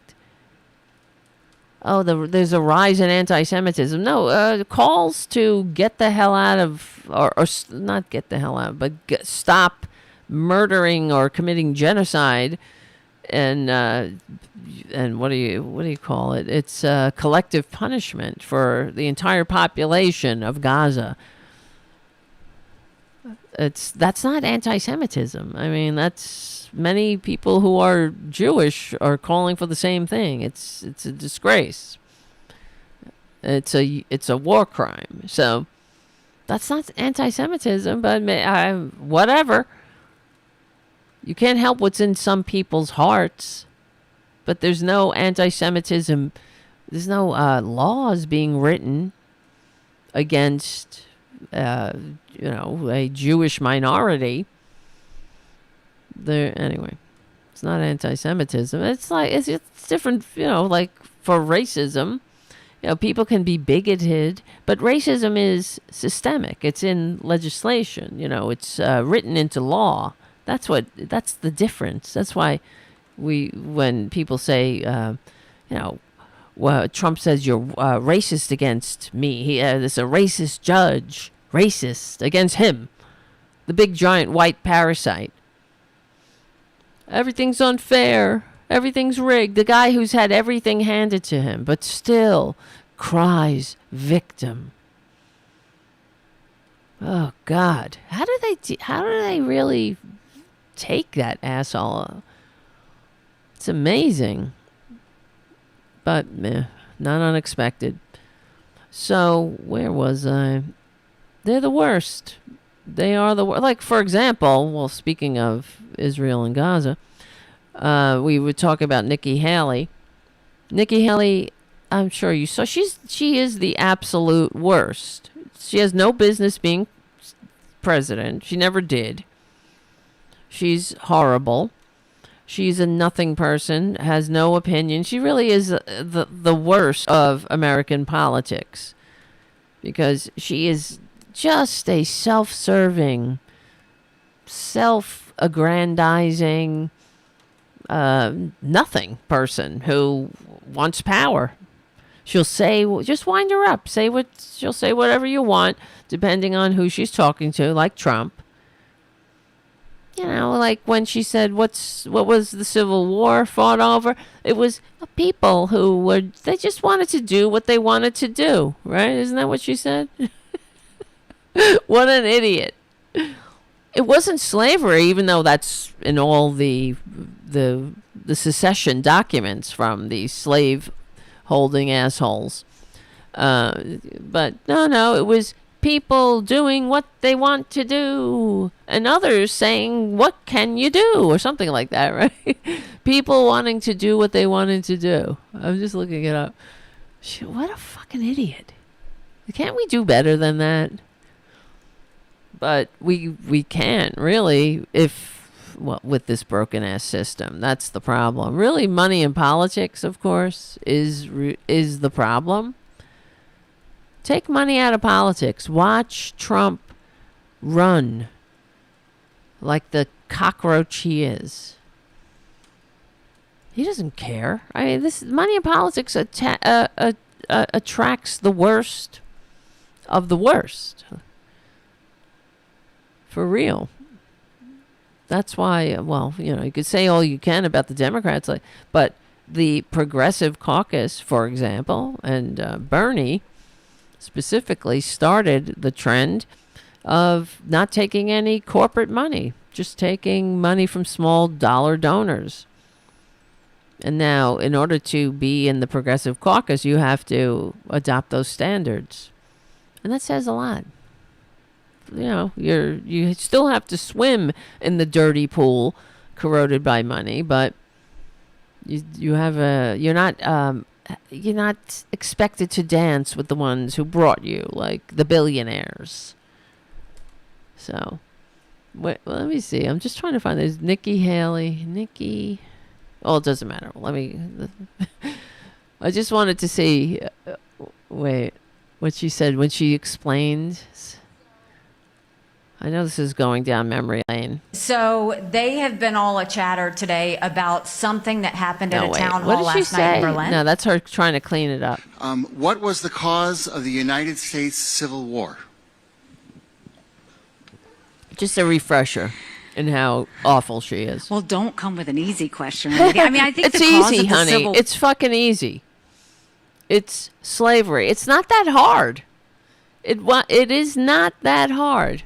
[SPEAKER 2] Oh, there's a rise in anti-Semitism. No, calls to get the hell out of, or not get the hell out, but stop murdering or committing genocide, and what do you call it? It's collective punishment for the entire population of Gaza. That's not anti-Semitism. I mean, that's many people who are Jewish are calling for the same thing. It's a disgrace. It's a war crime. So that's not anti-Semitism, but whatever. You can't help what's in some people's hearts, but there's no anti-Semitism. There's no laws being written against a Jewish minority. Anyway, it's not anti-Semitism. It's like it's different. Like for racism, people can be bigoted, but racism is systemic. It's in legislation. It's written into law. That's the difference. That's why when people say, well, Trump says you're racist against me. There's a racist judge, racist against him, the big giant white parasite. Everything's unfair. Everything's rigged. The guy who's had everything handed to him, but still cries victim. Oh God, how do they really take that asshole? It's amazing, but not unexpected. So where was I? They're the worst. They are the worst. Like, for example, well, speaking of Israel and Gaza, we would talk about Nikki Haley. Nikki Haley, I'm sure you saw, she is the absolute worst. She has no business being president. She never did. She's horrible. She's a nothing person, has no opinion. She really is the worst of American politics because she is just a self-serving self-aggrandizing, nothing person who wants power. She'll say, just wind her up. She'll say whatever you want, depending on who she's talking to, like Trump. You know, like when she said, what was the Civil War fought over? It was people they just wanted to do what they wanted to do, right? Isn't that what she said? What an idiot. It wasn't slavery, even though that's in all the secession documents from the slave holding assholes. But no, it was people doing what they want to do and others saying, what can you do? Or something like that, right? People wanting to do what they wanted to do. I'm just looking it up. What a fucking idiot. Can't we do better than that? But we can't really with this broken ass system. That's the problem. Really, money in politics, of course, is the problem. Take money out of politics. Watch Trump run like the cockroach he is. He doesn't care. I mean, this money in politics attracts the worst of the worst. For real. That's why, well, you could say all you can about the Democrats, but the Progressive Caucus, for example, and Bernie specifically started the trend of not taking any corporate money, just taking money from small dollar donors. And now, in order to be in the Progressive Caucus, you have to adopt those standards. And that says a lot. You still have to swim in the dirty pool corroded by money, but you're not expected to dance with the ones who brought you, like the billionaires. So, let me see. I'm just trying to find this. Nikki Haley. Oh, it doesn't matter. I just wanted to see. What she said when she explained. I know this is going down memory lane.
[SPEAKER 3] So they have been all a chatter today about something that happened at a town hall last night in Berlin.
[SPEAKER 2] No, that's her trying to clean it up.
[SPEAKER 4] What was the cause of the United States Civil War?
[SPEAKER 2] Just a refresher in how awful she is.
[SPEAKER 3] Well, don't come with an easy question. I mean, I think
[SPEAKER 2] it's easy, honey. It's fucking easy. It's slavery. It's not that hard. It is not that hard.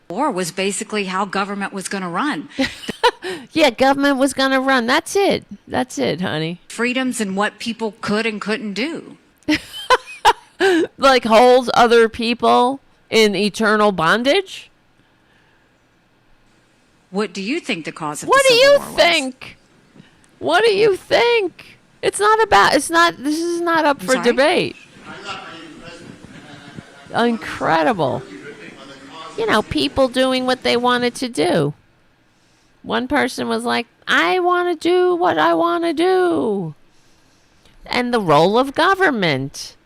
[SPEAKER 3] War was basically how government was going to run.
[SPEAKER 2] Yeah, government was going to run. That's it, honey.
[SPEAKER 3] Freedoms and what people could and couldn't do.
[SPEAKER 2] Like hold other people in eternal bondage?
[SPEAKER 3] What do you think the cause of
[SPEAKER 2] the Civil War was? What do you think? This is not up for debate. Incredible. People doing what they wanted to do. One person was like, I want to do what I want to do. And the role of government.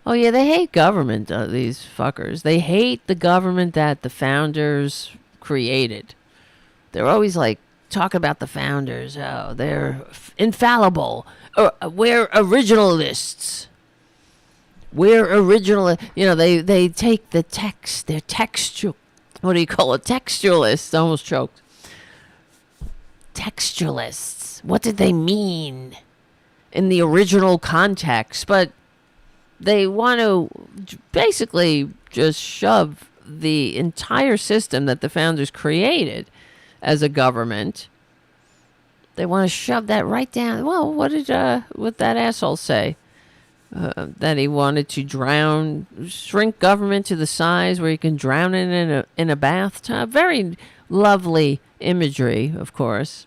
[SPEAKER 2] Oh, yeah, they hate government, these fuckers. They hate the government that the founders created. They're always like, talk about the founders. Oh, they're infallible. We're originalists. We're original. They take the text. They're textual. What do you call it? Textualists. Almost choked. Textualists. What did they mean in the original context? But they want to basically just shove the entire system that the founders created as a government. They want to shove that right down. Well, what did that asshole say? That he wanted to shrink government to the size where you can drown it in a bathtub. Very lovely imagery, of course.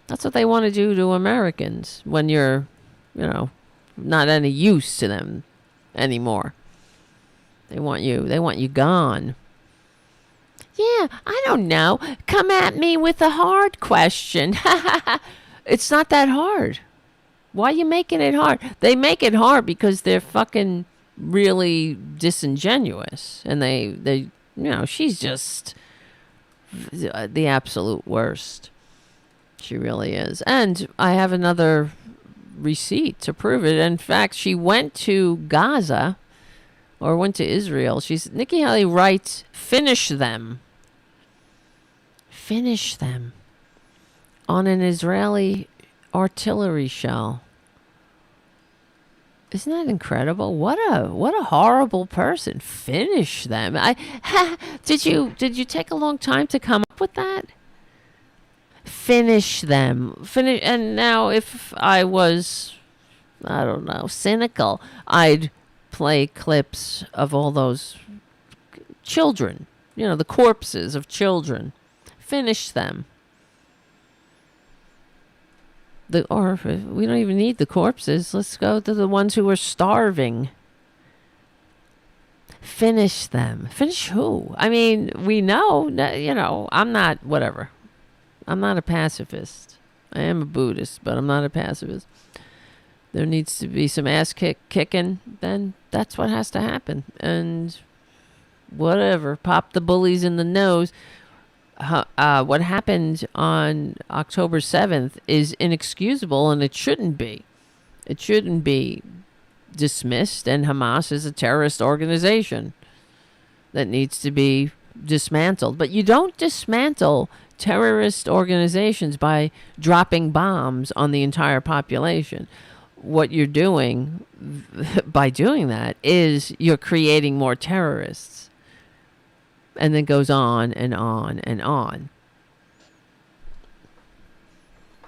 [SPEAKER 2] That's what they want to do to Americans when you're, not any use to them anymore. They want you gone. Yeah, I don't know. Come at me with a hard question. It's not that hard. Why are you making it hard? They make it hard because they're fucking really disingenuous. And they she's just the absolute worst. She really is. And I have another receipt to prove it. In fact, she went to Gaza or went to Israel. Nikki Haley writes, finish them on an Israeli artillery shell. Isn't that incredible? What a horrible person. Finish them. Did you take a long time to come up with that? Finish them. And now if I was, I don't know, cynical, I'd play clips of all those children, the corpses of children. Finish them. Or we don't even need the corpses. Let's go to the ones who are starving. Finish them. Finish who? I mean, we know, I'm not, whatever. I'm not a pacifist. I am a Buddhist, but I'm not a pacifist. There needs to be some ass kicking, then that's what has to happen. And whatever, pop the bullies in the nose. What happened on October 7th is inexcusable, and it shouldn't be. It shouldn't be dismissed, and Hamas is a terrorist organization that needs to be dismantled. But you don't dismantle terrorist organizations by dropping bombs on the entire population. What you're doing by doing that is you're creating more terrorists. And then goes on and on and on.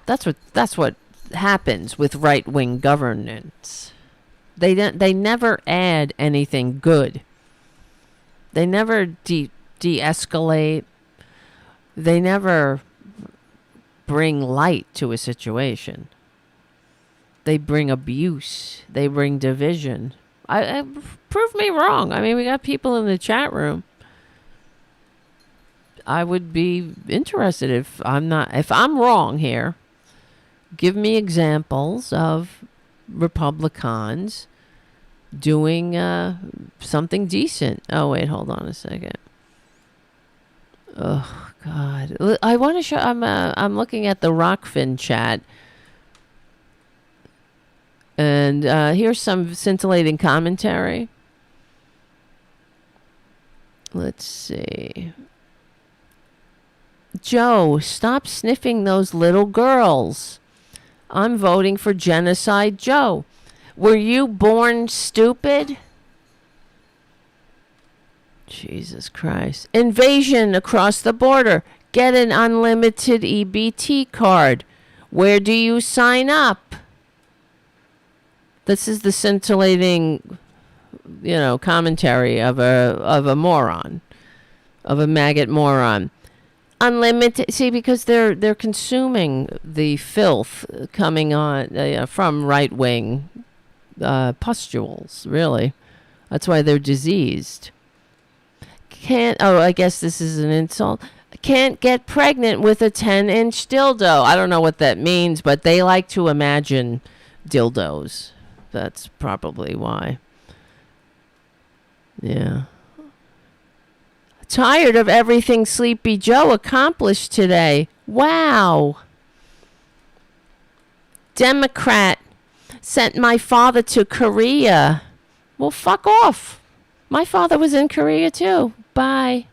[SPEAKER 2] That's what happens with right-wing governance. They never add anything good. They never de-escalate. They never bring light to a situation. They bring abuse. They bring division. I prove me wrong. I mean, we got people in the chat room. I would be interested if I'm wrong here. Give me examples of Republicans doing something decent. Oh wait, hold on a second. Oh God, I want to show. I'm looking at the Rockfin chat, and here's some scintillating commentary. Let's see. Joe, stop sniffing those little girls. I'm voting for Genocide Joe. Were you born stupid? Jesus Christ. Invasion across the border. Get an unlimited EBT card. Where do you sign up? This is the scintillating, commentary of a moron, of a maggot moron. Unlimited, see, because they're consuming the filth coming on from right-wing pustules, really. That's why they're diseased. I guess this is an insult. Can't get pregnant with a 10-inch dildo. I don't know what that means, but they like to imagine dildos. That's probably why. Yeah. Tired of everything Sleepy Joe accomplished today. Wow. Democrat sent my father to Korea. Well, fuck off. My father was in Korea too. Bye.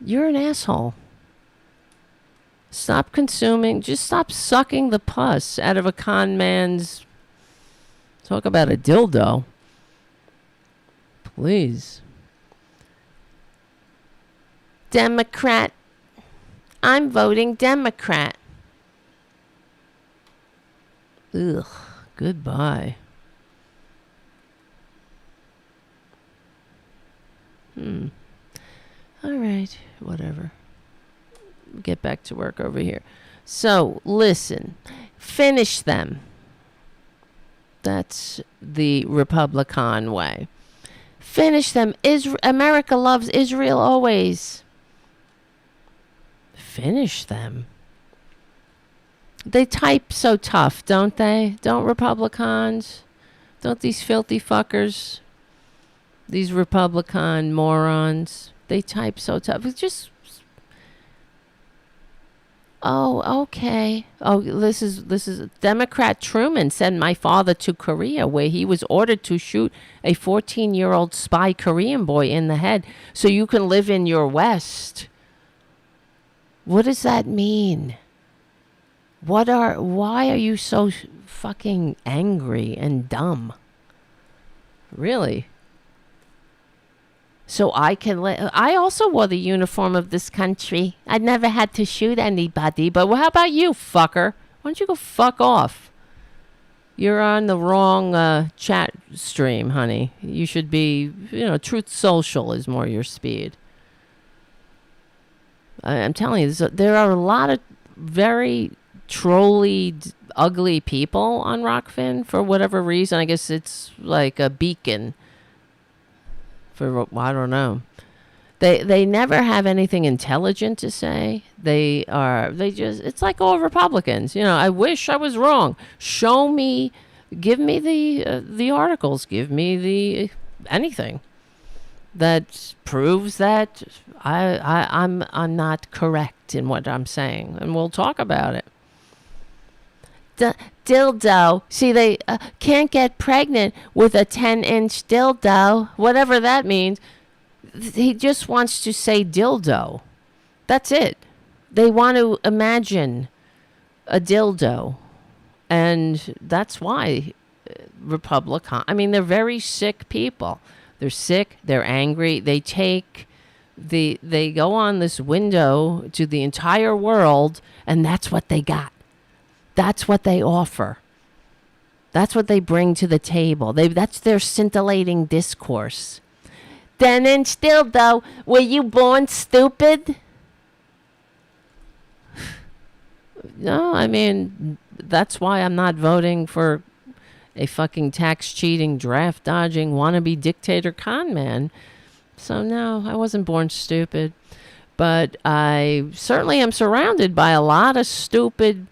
[SPEAKER 2] You're an asshole. Stop consuming. Just stop sucking the pus out of a con man's. Talk about a dildo. Please. Democrat. I'm voting Democrat. Ugh. Goodbye. All right. Whatever. Get back to work over here. So, listen. Finish them. That's the Republican way. Finish them. America loves Israel always. Finish them. They type so tough, don't they? Don't Republicans? Don't these filthy fuckers? These Republican morons. They type so tough. It's just... Oh, okay. Oh, this is Democrat Truman sent my father to Korea, where he was ordered to shoot a 14-year-old spy Korean boy in the head so you can live in your West. What does that mean? Why are you so fucking angry and dumb? Really? So I can I also wore the uniform of this country. I never had to shoot anybody. But how about you, fucker? Why don't you go fuck off? You're on the wrong chat stream, honey. You should be, Truth Social is more your speed. I'm telling you, there are a lot of very trolly, ugly people on Rockfin for whatever reason. I guess it's like a beacon. I don't know. They never have anything intelligent to say. It's like all Republicans. I wish I was wrong. Show me, give me the articles, give me anything that proves that I'm not correct in what I'm saying, and we'll talk about it. Dildo. See, they can't get pregnant with a 10-inch dildo, whatever that means. He just wants to say dildo. That's it. They want to imagine a dildo. And that's why they're very sick people. They're sick. They're angry. They go on this window to the entire world, and that's what they got. That's what they offer. That's what they bring to the table. That's their scintillating discourse. 10-inch dildo, were you born stupid? No, that's why I'm not voting for a fucking tax-cheating, draft-dodging, wannabe dictator con man. So no, I wasn't born stupid. But I certainly am surrounded by a lot of stupid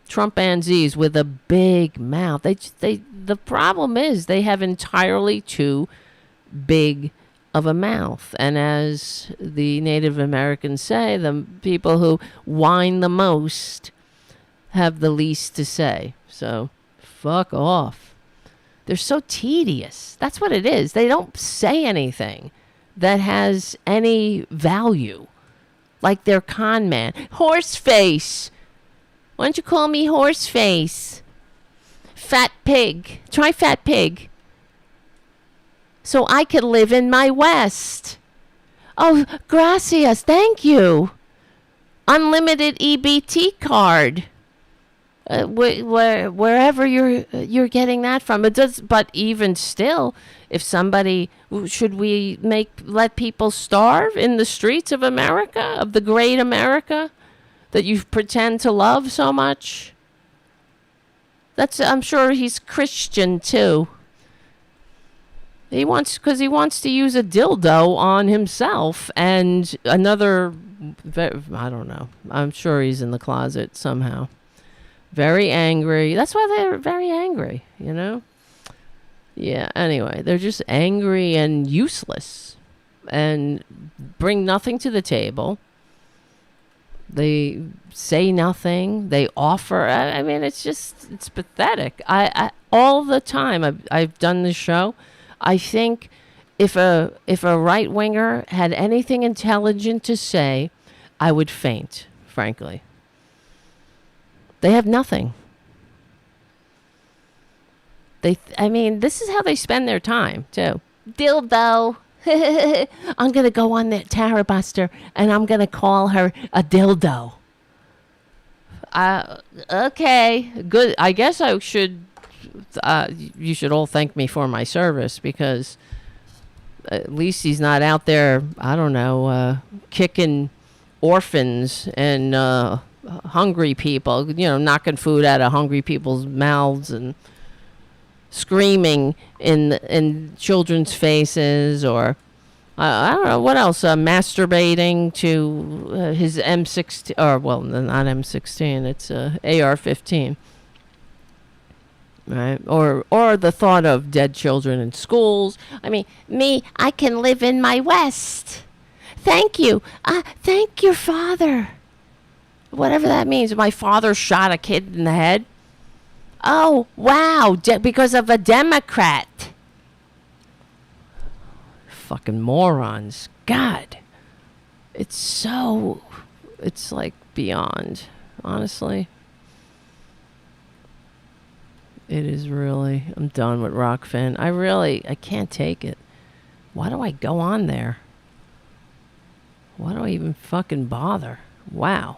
[SPEAKER 2] Trumpanzees with a big mouth. The problem is they have entirely too big of a mouth. And as the Native Americans say, the people who whine the most have the least to say. So fuck off. They're so tedious. That's what it is. They don't say anything that has any value. Like their con man. Horseface. Why don't you call me Horseface? Fat pig. Try fat pig. So I could live in my West. Oh, gracias. Thank you. Unlimited EBT card. Wherever you're getting that from. But even still, if somebody, should we let people starve in the streets of America, of the great America that you pretend to love so much? I'm sure he's Christian too. Because he wants to use a dildo on himself and another, I don't know. I'm sure he's in the closet somehow. Very angry. That's why they're very angry, Yeah, anyway, they're just angry and useless and bring nothing to the table. They say nothing. They offer. It's pathetic. I all the time I've done this show. I think if a right winger had anything intelligent to say, I would faint, frankly. They have nothing. This is how they spend their time, too. Dildo. I'm going to go on that Tarabuster and I'm going to call her a dildo. Okay, good. I guess I should, you should all thank me for my service, because at least he's not out there, I don't know, kicking orphans and hungry people, knocking food out of hungry people's mouths and screaming in children's faces, or I don't know what else, masturbating to his M16, or well, not M16, it's AR-15. right? Or the thought of dead children in schools. I mean, I can live in my West. Thank you. Thank your father. Whatever that means. My father shot a kid in the head. Oh, wow. Because of a Democrat. Fucking morons. God. It's like beyond, honestly. It is really, I'm done with Rockfin. I can't take it. Why do I go on there? Why do I even fucking bother? Wow.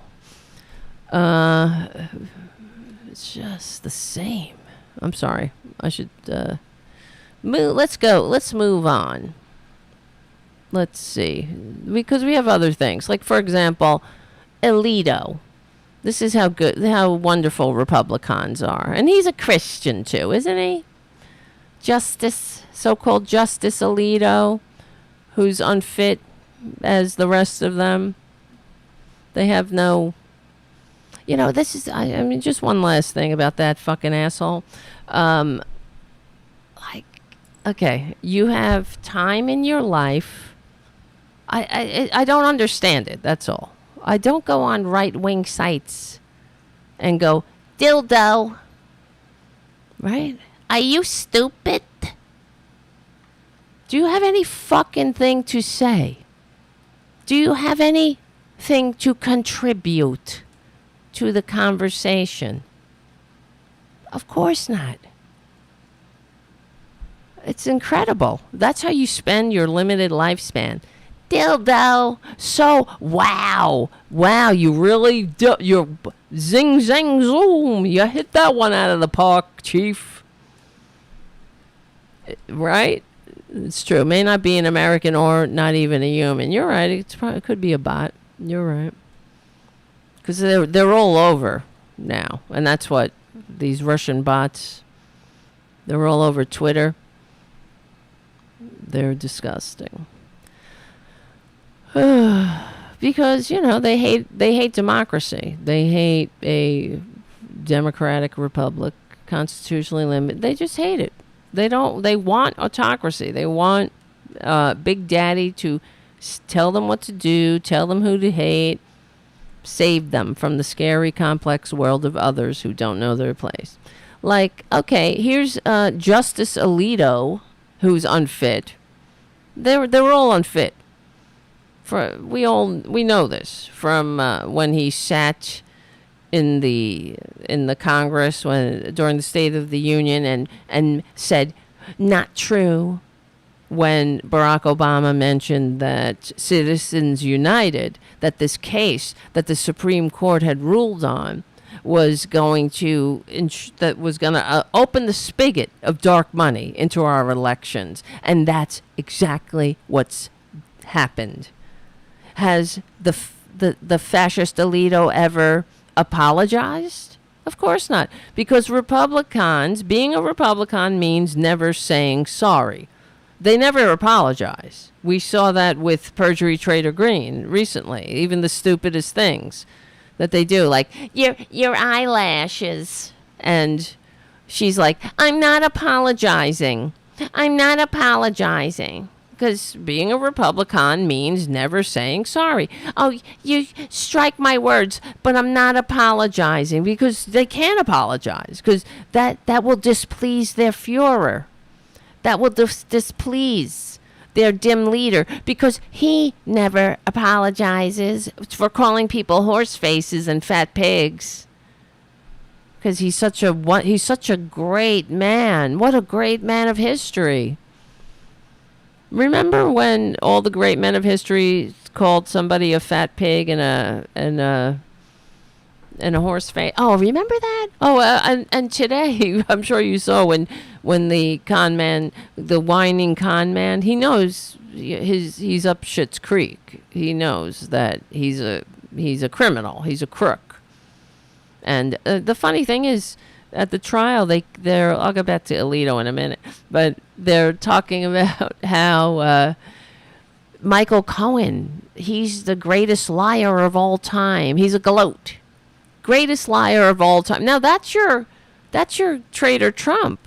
[SPEAKER 2] It's just the same. I'm sorry. I should move. Let's go. Let's move on. Let's see. Because we have other things. Like, for example, Alito. This is how wonderful Republicans are. And he's a Christian too, isn't he? So-called Justice Alito, who's unfit as the rest of them. They have no... this is... I mean, just one last thing about that fucking asshole. Okay, you have time in your life. I don't understand it, that's all. I don't go on right-wing sites and go, dildo. Right? Are you stupid? Do you have any fucking thing to say? Do you have anything to contribute to the conversation? Of course not. It's incredible. That's how you spend your limited lifespan. Dildo. So, wow, you really you're zing, zang, zoom. You hit that one out of the park, Chief. Right? It's true. It may not be an American or not even a human. You're right. It could be a bot. You're right. Because they're all over now. And that's what these Russian bots, they're all over Twitter. They're disgusting. Because, they hate democracy. They hate a democratic republic, constitutionally limited. They just hate it. They want autocracy. They want Big Daddy to tell them what to do, tell them who to hate, save them from the scary, complex world of others who don't know their place. Like, okay, here's Justice Alito, who's unfit. They're all unfit. We know this from when he sat in the Congress during the State of the Union and said not true when Barack Obama mentioned that Citizens United, that this case that the Supreme Court had ruled on was going to open the spigot of dark money into our elections, and that's exactly what's happened. Has the fascist Alito ever apologized? Of course not, because being a Republican means never saying sorry. They never apologize. We saw that with Perjury Traitor Green recently, even the stupidest things that they do, like your eyelashes. And she's like, I'm not apologizing. Because being a Republican means never saying sorry. Oh, you strike my words, but I'm not apologizing, because they can't apologize, because that will displease their Führer. That will displease their dim leader, because he never apologizes for calling people horse faces and fat pigs. Because he's such a great man. What a great man of history. Remember when all the great men of history called somebody a fat pig and a horse face? Oh, remember that? Oh, and today, I'm sure you saw when the con man, the whining con man, he knows he's up Schitt's Creek. He knows that he's a criminal. He's a crook. And the funny thing is, at the trial, I'll go back to Alito in a minute, but they're talking about how Michael Cohen, he's the greatest liar of all time. He's a gloat. Greatest liar of all time. Now that's your That's your traitor Trump.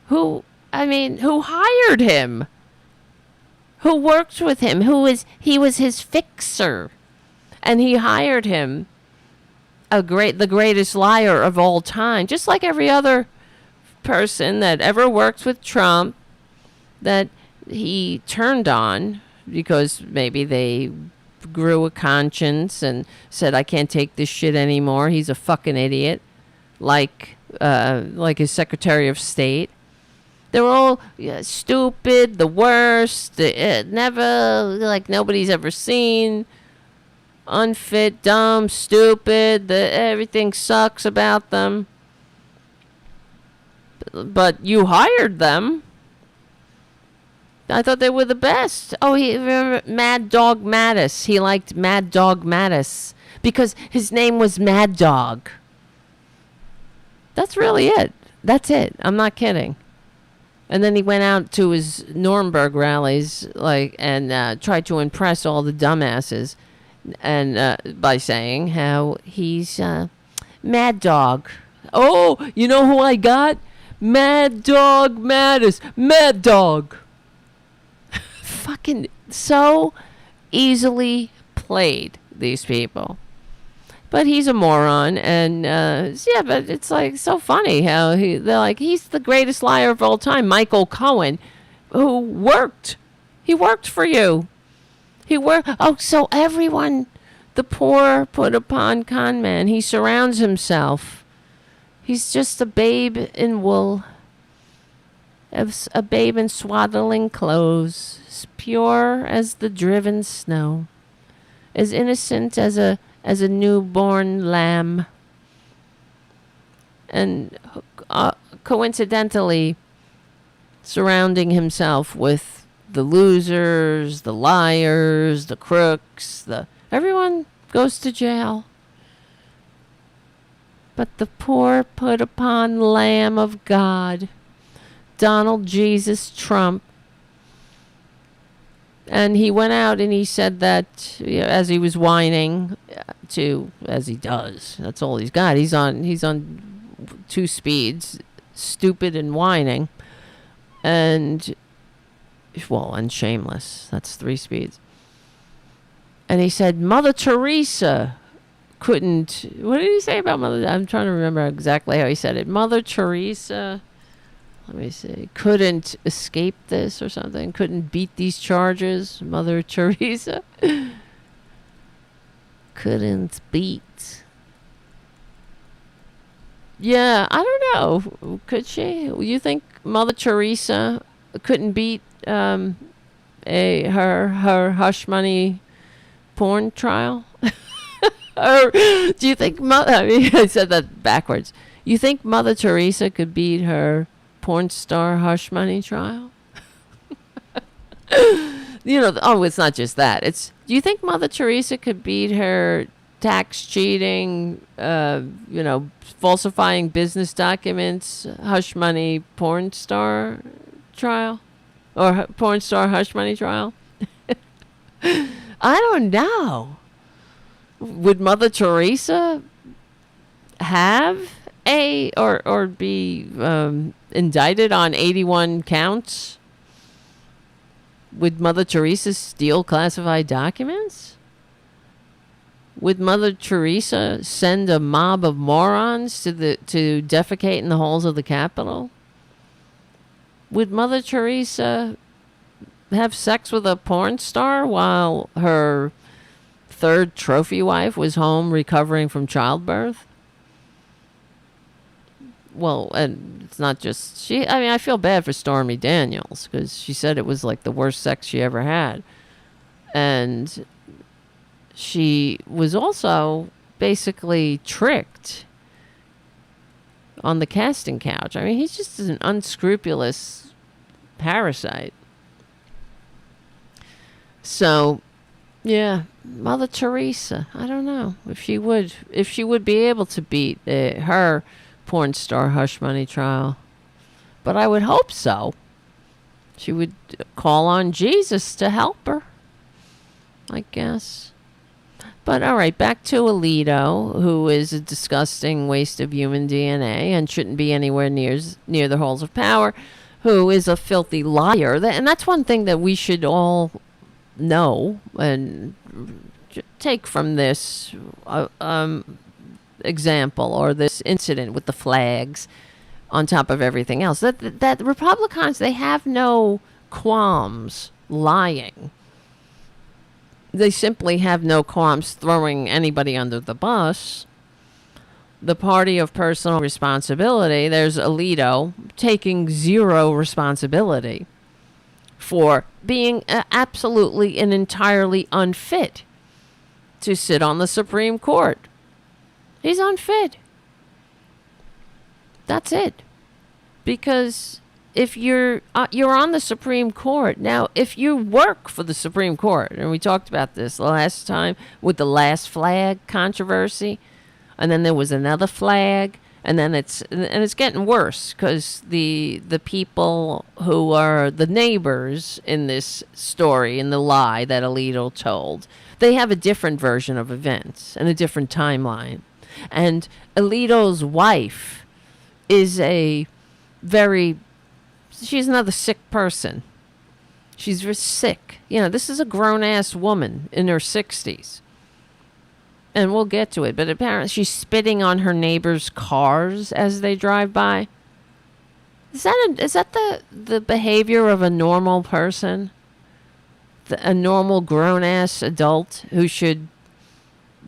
[SPEAKER 2] Who hired him? Who worked with him? He was his fixer. And he hired him, the greatest liar of all time, just like every other person that ever worked with Trump that he turned on because maybe they grew a conscience and said, I can't take this shit anymore. He's a fucking idiot. Like his Secretary of State. They're all stupid, the worst, never, like nobody's ever seen. Unfit, dumb, stupid, everything sucks about them. But you hired them. I thought they were the best. Oh, remember Mad Dog Mattis. He liked Mad Dog Mattis because his name was Mad Dog. That's really it. That's it. I'm not kidding. And then he went out to his Nuremberg rallies, and tried to impress all the dumbasses, and by saying how he's Mad Dog. Oh, you know who I got? Mad Dog Mattis. Mad Dog. Fucking so easily played, these people. But he's a moron, and but it's like so funny how they're like, he's the greatest liar of all time. Michael Cohen, who worked. He worked for you. He worked. Oh, so everyone, the poor put upon con man, he surrounds himself. He's just a babe in wool. A babe in swaddling clothes, as pure as the driven snow, as innocent as a newborn lamb. And coincidentally surrounding himself with the losers, the liars, the crooks, everyone goes to jail. But the poor put upon Lamb of God, Donald Jesus Trump. And he went out and he said that, as he was whining as he does. That's all he's got. He's on 2 speeds, stupid and whining. And shameless. That's 3 speeds. And he said, Mother Teresa couldn't, what did he say about Mother? I'm trying to remember exactly how he said it. Mother Teresa, let me see, couldn't escape this or something, couldn't beat these charges. Mother Teresa couldn't beat. Yeah, I don't know. Could she? You think Mother Teresa couldn't beat her hush money porn trial? Or do you think I said that backwards. You think Mother Teresa could beat her porn star hush money trial? It's not just that. Do you think Mother Teresa could beat her tax cheating, falsifying business documents, hush money porn star trial? Or porn star hush money trial? I don't know. Would Mother Teresa have or be indicted on 81 counts? Would Mother Teresa steal classified documents? Would Mother Teresa send a mob of morons to defecate in the halls of the Capitol? Would Mother Teresa have sex with a porn star while her third trophy wife was home recovering from childbirth? Well, and it's not just she. I mean, I feel bad for Stormy Daniels because she said it was like the worst sex she ever had. And she was also basically tricked on the casting couch. I mean, he's just an unscrupulous parasite. So, yeah, Mother Teresa. I don't know if she would be able to beat her porn star hush money trial, but I would hope so. She would call on Jesus to help her, I guess. But all right, back to Alito, who is a disgusting waste of human DNA and shouldn't be anywhere near the halls of power, who is a filthy liar. And that's one thing that we should all know and take from this example or this incident with the flags on top of everything else. That Republicans, they have no qualms lying. They simply have no qualms throwing anybody under the bus. The party of personal responsibility, there's Alito taking zero responsibility for being absolutely and entirely unfit to sit on the Supreme Court. He's unfit. That's it. Because if you're on the Supreme Court now, if you work for the Supreme Court, and we talked about this last time with the last flag controversy, and then there was another flag, and then it's getting worse because the people who are the neighbors in this story, in the lie that Alito told, they have a different version of events and a different timeline. And Alito's wife is she's another sick person. She's very sick. This is a grown-ass woman in her 60s. And we'll get to it, but apparently she's spitting on her neighbors' cars as they drive by. Is that the behavior of a normal person? A normal grown-ass adult who should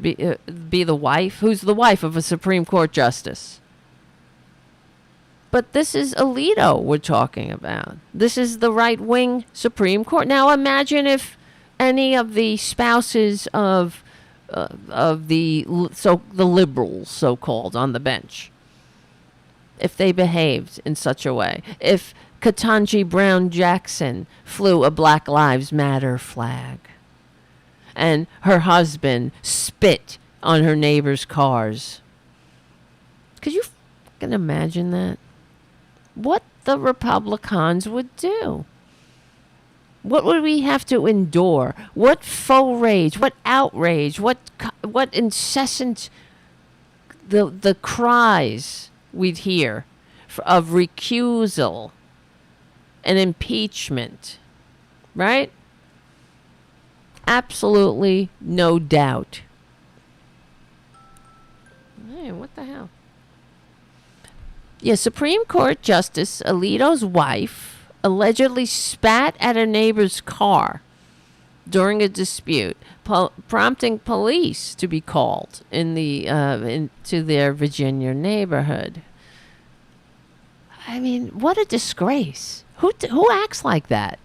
[SPEAKER 2] be the wife? Who's the wife of a Supreme Court justice? But this is Alito we're talking about. This is the right-wing Supreme Court. Now imagine if any of the spouses of the liberals, so-called, on the bench, if they behaved in such a way. If Ketanji Brown Jackson flew a Black Lives Matter flag and her husband spit on her neighbor's cars. Could you fucking imagine that? What the Republicans would do? What would we have to endure? What faux rage? What outrage? What incessant the cries we'd hear of recusal and impeachment, right? Absolutely no doubt. Hey, what the hell? Yeah, Supreme Court Justice Alito's wife allegedly spat at her neighbor's car during a dispute, prompting police to be called into their Virginia neighborhood. I mean, what a disgrace. Who acts like that?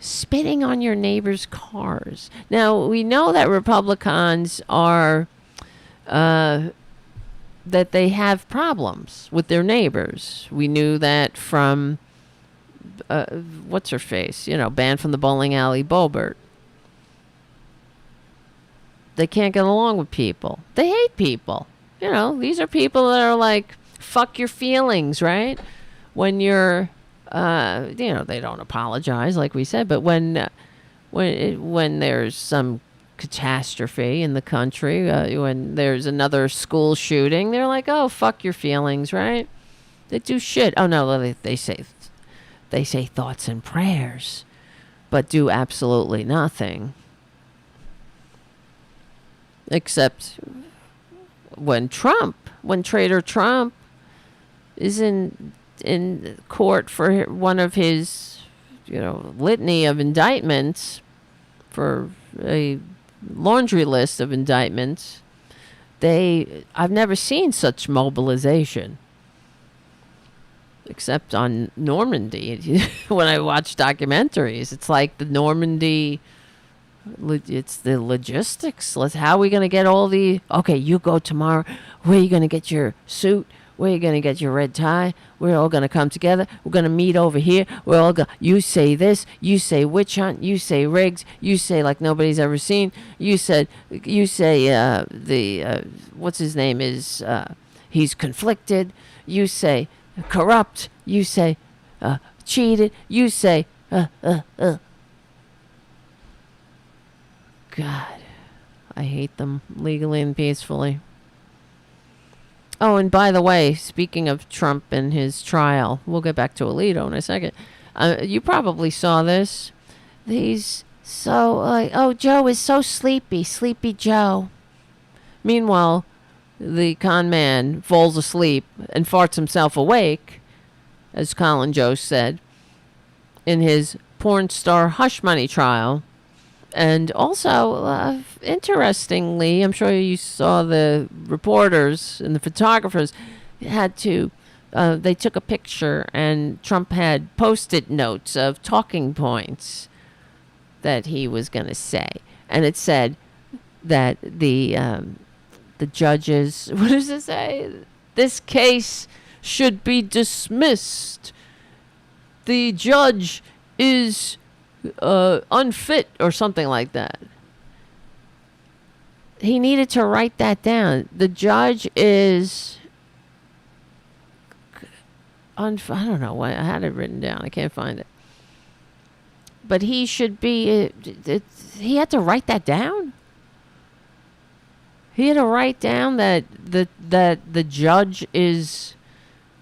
[SPEAKER 2] Spitting on your neighbor's cars. Now, we know that Republicans are that they have problems with their neighbors. We knew that from what's her face, banned from the bowling alley, Boebert. They can't get along with people. They hate people. These are people that are like, fuck your feelings, right? When you're, they don't apologize, like we said, but when there's some catastrophe in the country, when there's another school shooting, they're like, oh, fuck your feelings, right? They do shit. Oh no, they say thoughts and prayers, but do absolutely nothing. Except when traitor Trump is in court for one of his, litany of indictments, for a laundry list of indictments, I've never seen such mobilization. Except on Normandy. When I watch documentaries, it's like the Normandy, it's the logistics. How are we going to get all okay, you go tomorrow. Where are you going to get your suit? Where are you going to get your red tie? We're all going to come together. We're going to meet over here. We're all going. You say this. You say witch hunt. You say rigs. You say like nobody's ever seen. You say what's his name is he's conflicted. You say corrupt. You say God. I hate them legally and peacefully. Oh, and by the way, speaking of Trump and his trial, we'll get back to Alito in a second. You probably saw this. He's so like, oh, Joe is so sleepy. Sleepy Joe. Meanwhile, the con man falls asleep and farts himself awake, as Colin Jost said, in his porn star hush money trial. And also, interestingly, I'm sure you saw the reporters and the photographers had to, they took a picture and Trump had Post-it notes of talking points that he was going to say. And it said that the judges, what does it say? This case should be dismissed. The judge is unfit or something like that. He needed to write that down. The judge is I don't know why I had it written down. I can't find it. But he should be he had to write that down. He had to write down that the judge is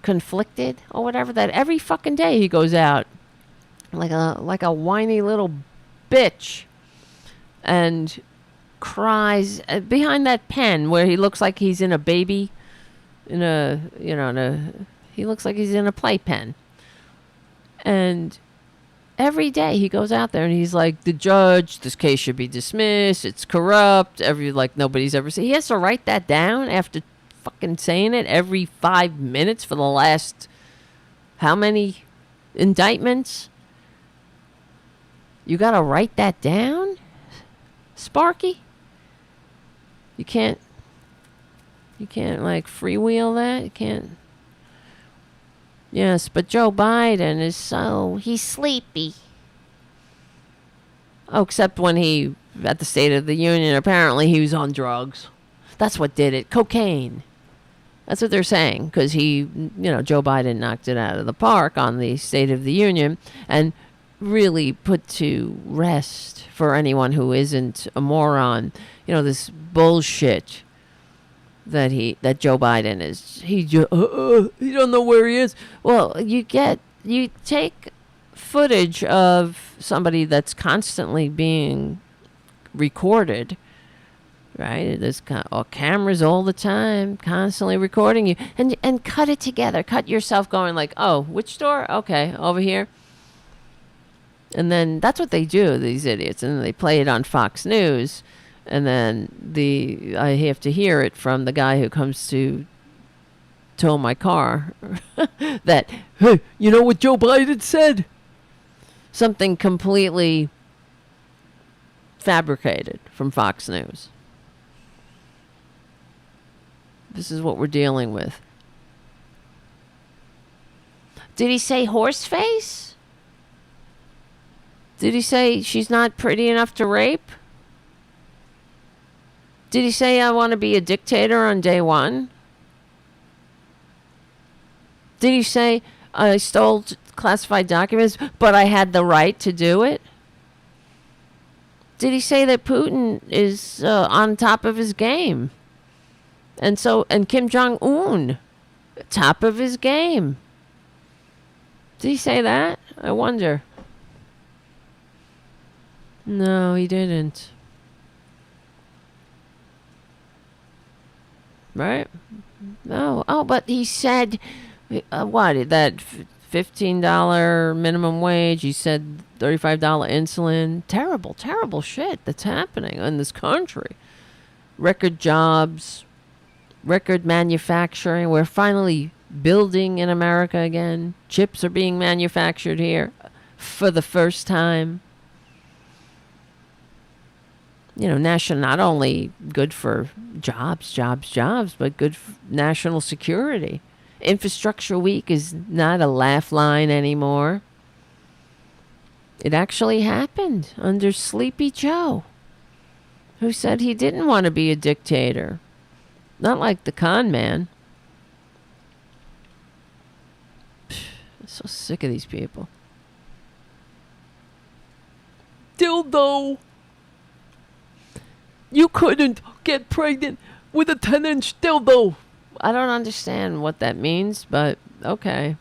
[SPEAKER 2] conflicted or whatever, that every fucking day he goes out like a whiny little bitch and cries behind that pen where he looks like he's in a baby he looks like he's in a playpen. And every day he goes out there and he's like, the judge, this case should be dismissed, it's corrupt, nobody's ever seen. He has to write that down after fucking saying it every 5 minutes for the last how many indictments? You gotta write that down, Sparky? You can't like freewheel that? You can't. Yes, but Joe Biden is he's sleepy. Oh, except when at the State of the Union, apparently he was on drugs. That's what did it. Cocaine. That's what they're saying, because Joe Biden knocked it out of the park on the State of the Union and really put to rest, for anyone who isn't a moron, this bullshit that Joe Biden is. He don't know where he is. Well, you take footage of somebody that's constantly being recorded, right? There's cameras all the time, constantly recording you, and cut it together. Cut yourself going like, oh, which store? Okay, over here. And then that's what they do, these idiots. And then they play it on Fox News. And then I have to hear it from the guy who comes to tow my car that, hey, you know what Joe Biden said? Something completely fabricated from Fox News. This is what we're dealing with. Did he say horse face? Did he say she's not pretty enough to rape? Did he say I want to be a dictator on day one? Did he say I stole classified documents, but I had the right to do it? Did he say that Putin is on top of his game? And Kim Jong-un, top of his game? Did he say that? I wonder. No, he didn't. Right? No. Oh, but he said, what? That $15 minimum wage. He said $35 insulin. Terrible, terrible shit that's happening in this country. Record jobs, record manufacturing. We're finally building in America again. Chips are being manufactured here for the first time. National, not only good for jobs, but good for national security. Infrastructure Week is not a laugh line anymore. It actually happened under Sleepy Joe, who said he didn't want to be a dictator. Not like the con man. I'm so sick of these people. Dildo. You couldn't get pregnant with a 10-inch dildo. I don't understand what that means, but okay.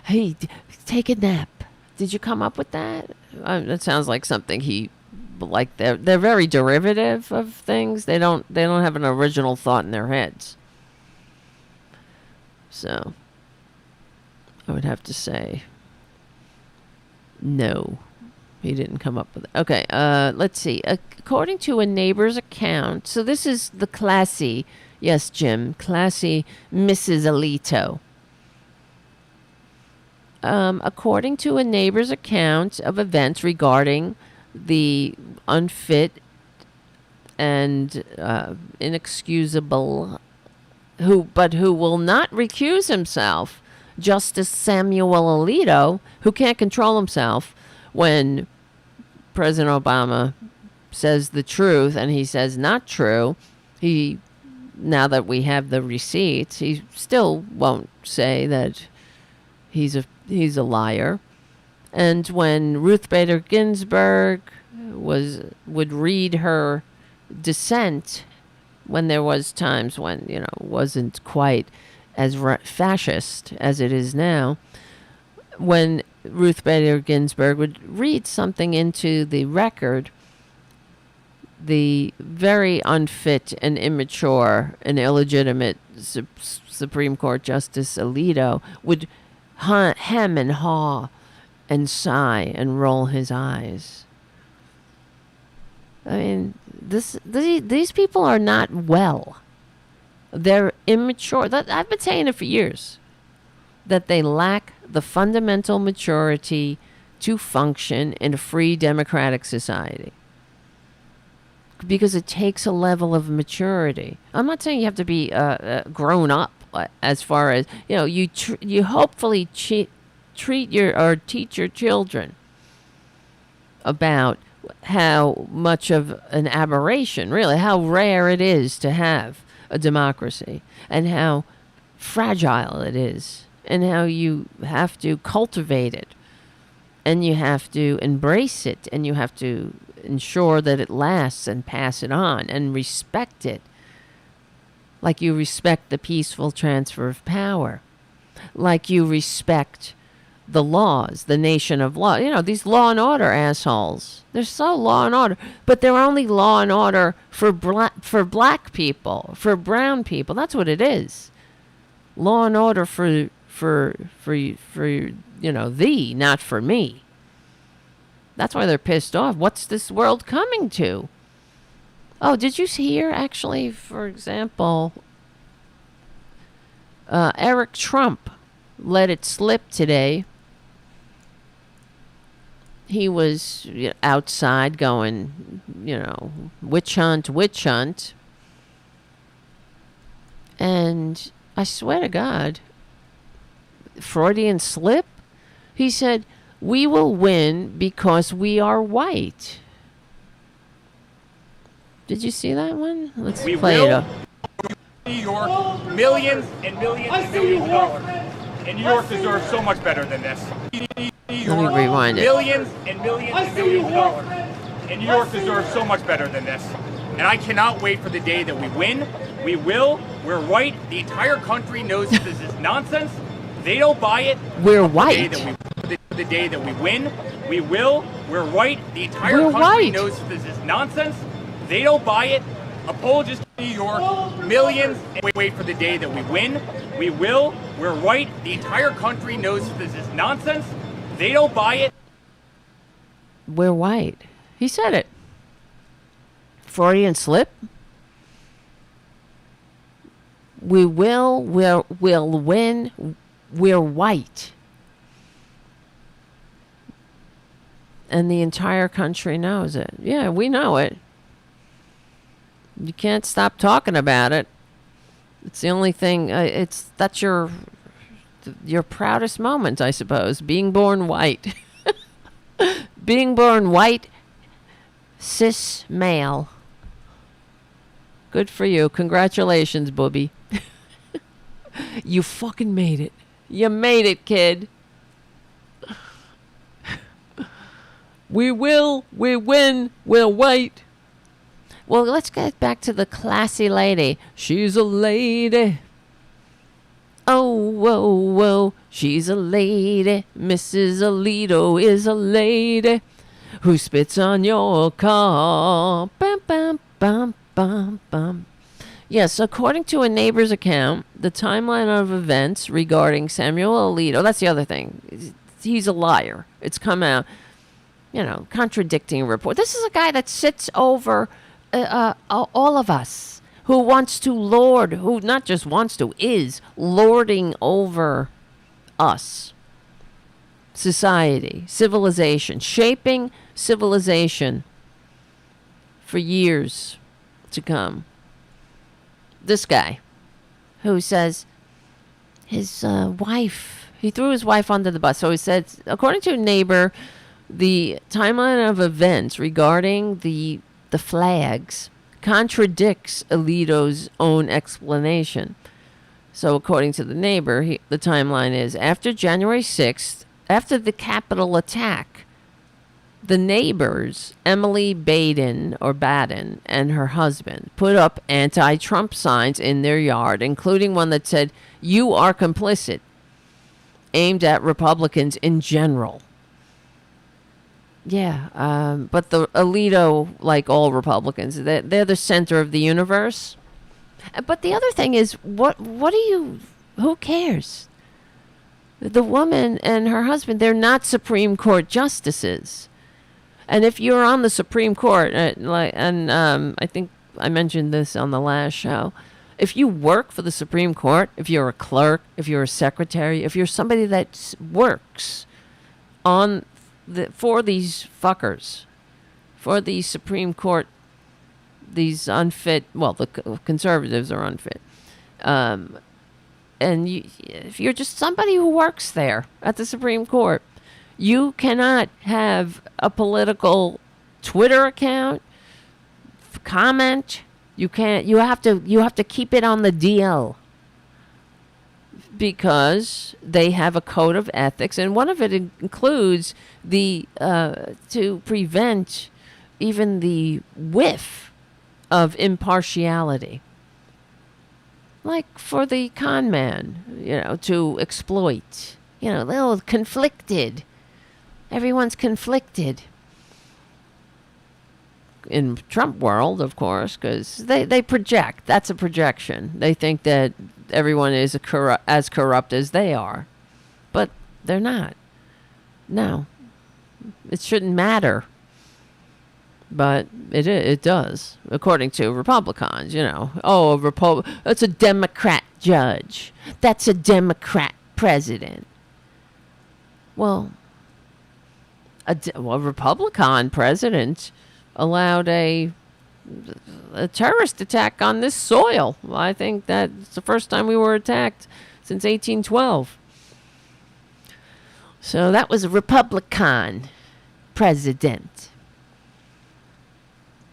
[SPEAKER 2] Hey, take a nap. Did you come up with that? That sounds like something they're very derivative of things. They don't have an original thought in their heads. So I would have to say no. He didn't come up with it. Okay, let's see. According to a neighbor's account, so this is the classy, yes, Jim, classy Mrs. Alito. According to a neighbor's account of events regarding the unfit and inexcusable, who will not recuse himself, Justice Samuel Alito, who can't control himself when President Obama says the truth and he says not true. Now that we have the receipts, he still won't say that he's a liar. And when Ruth Bader Ginsburg would read her dissent, when there was times when it wasn't quite as fascist as it is now, when Ruth Bader Ginsburg would read something into the record, the very unfit and immature and illegitimate Supreme Court Justice Alito would hem and haw and sigh and roll his eyes. I mean, these people are not well. They're immature. I've been saying it for years, that they lack the fundamental maturity to function in a free democratic society. Because it takes a level of maturity. I'm not saying you have to be grown up as far as, you hopefully treat or teach your children about how much of an aberration, really, how rare it is to have a democracy and how fragile it is and how you have to cultivate it and you have to embrace it and you have to ensure that it lasts and pass it on and respect it like you respect the peaceful transfer of power, like you respect the laws, the nation of law. These law and order assholes. They're so law and order, but they're only law and order for black people, for brown people. That's what it is. Law and order for thee, not for me. That's why they're pissed off. What's this world coming to? Oh, did you hear, actually, for example, Eric Trump let it slip today. He was outside going, witch hunt. And I swear to God, Freudian slip, he said, "We will win because we are white." Did you see that one? Let's play it up.
[SPEAKER 5] New York, millions and millions and millions of dollars. And New York deserves so much better than this.
[SPEAKER 2] Let me rewind it.
[SPEAKER 5] Millions and millions and millions of dollars. And New York deserves so much better than this. And I cannot wait for the day that we win. We will. We're white. The entire country knows that this is nonsense. They don't buy it.
[SPEAKER 2] We're white.
[SPEAKER 5] The day that we win, we will. We're white. The entire country
[SPEAKER 2] white.
[SPEAKER 5] knows that this is nonsense. They don't buy it. Apologists in New York, millions. Wait for the day that we win. We will. We're white. The entire country knows that this is nonsense. They don't buy it.
[SPEAKER 2] We're white. He said it. Freudian slip. We'll win. We're white. And the entire country knows it. Yeah, we know it. You can't stop talking about it. It's the only thing. That's your proudest moment, I suppose. Being born white. Being born white, cis male. Good for you. Congratulations, booby. You fucking made it. You made it, kid. We win, we'll wait. Well, let's get back to the classy lady. She's a lady. Oh, whoa, whoa, she's a lady. Mrs. Alito is a lady who spits on your car. Bum, bum, bum, bum, bum. Yes, according to a neighbor's account, the timeline of events regarding Samuel Alito, that's the other thing. He's a liar. It's come out, contradicting report. This is a guy that sits over all of us. Who wants to lord, who not just wants to, is lording over us. Society, civilization, shaping civilization for years to come. This guy who says his wife, he threw his wife under the bus. So he said, according to a neighbor, the timeline of events regarding the flags contradicts Alito's own explanation. So according to the neighbor, the timeline is after January 6th, after the Capitol attack, the neighbors, Emily Baden and her husband, put up anti-Trump signs in their yard, including one that said, "You are complicit," aimed at Republicans in general. Yeah, but the Alito, like all Republicans, they're the center of the universe. But the other thing is, who cares? The woman and her husband, they're not Supreme Court justices. And if you're on the Supreme Court, I think I mentioned this on the last show, if you work for the Supreme Court, if you're a clerk, if you're a secretary, if you're somebody that works for these fuckers, for the Supreme Court, these unfit, the conservatives are unfit. And if you're just somebody who works there at the Supreme Court, you cannot have a political Twitter account, comment. You can't. You have to keep it on the DL. Because they have a code of ethics, and one of it includes to prevent even the whiff of impartiality, like for the con man, to exploit. They're conflicted. Everyone's conflicted. In Trump world, of course, because they project. That's a projection. They think that everyone is as corrupt as they are. But they're not. No. It shouldn't matter. But it does, according to Republicans, that's a Democrat judge. That's a Democrat president. Well, a Republican president allowed a terrorist attack on this soil. I think that's the first time we were attacked since 1812. So that was a Republican president.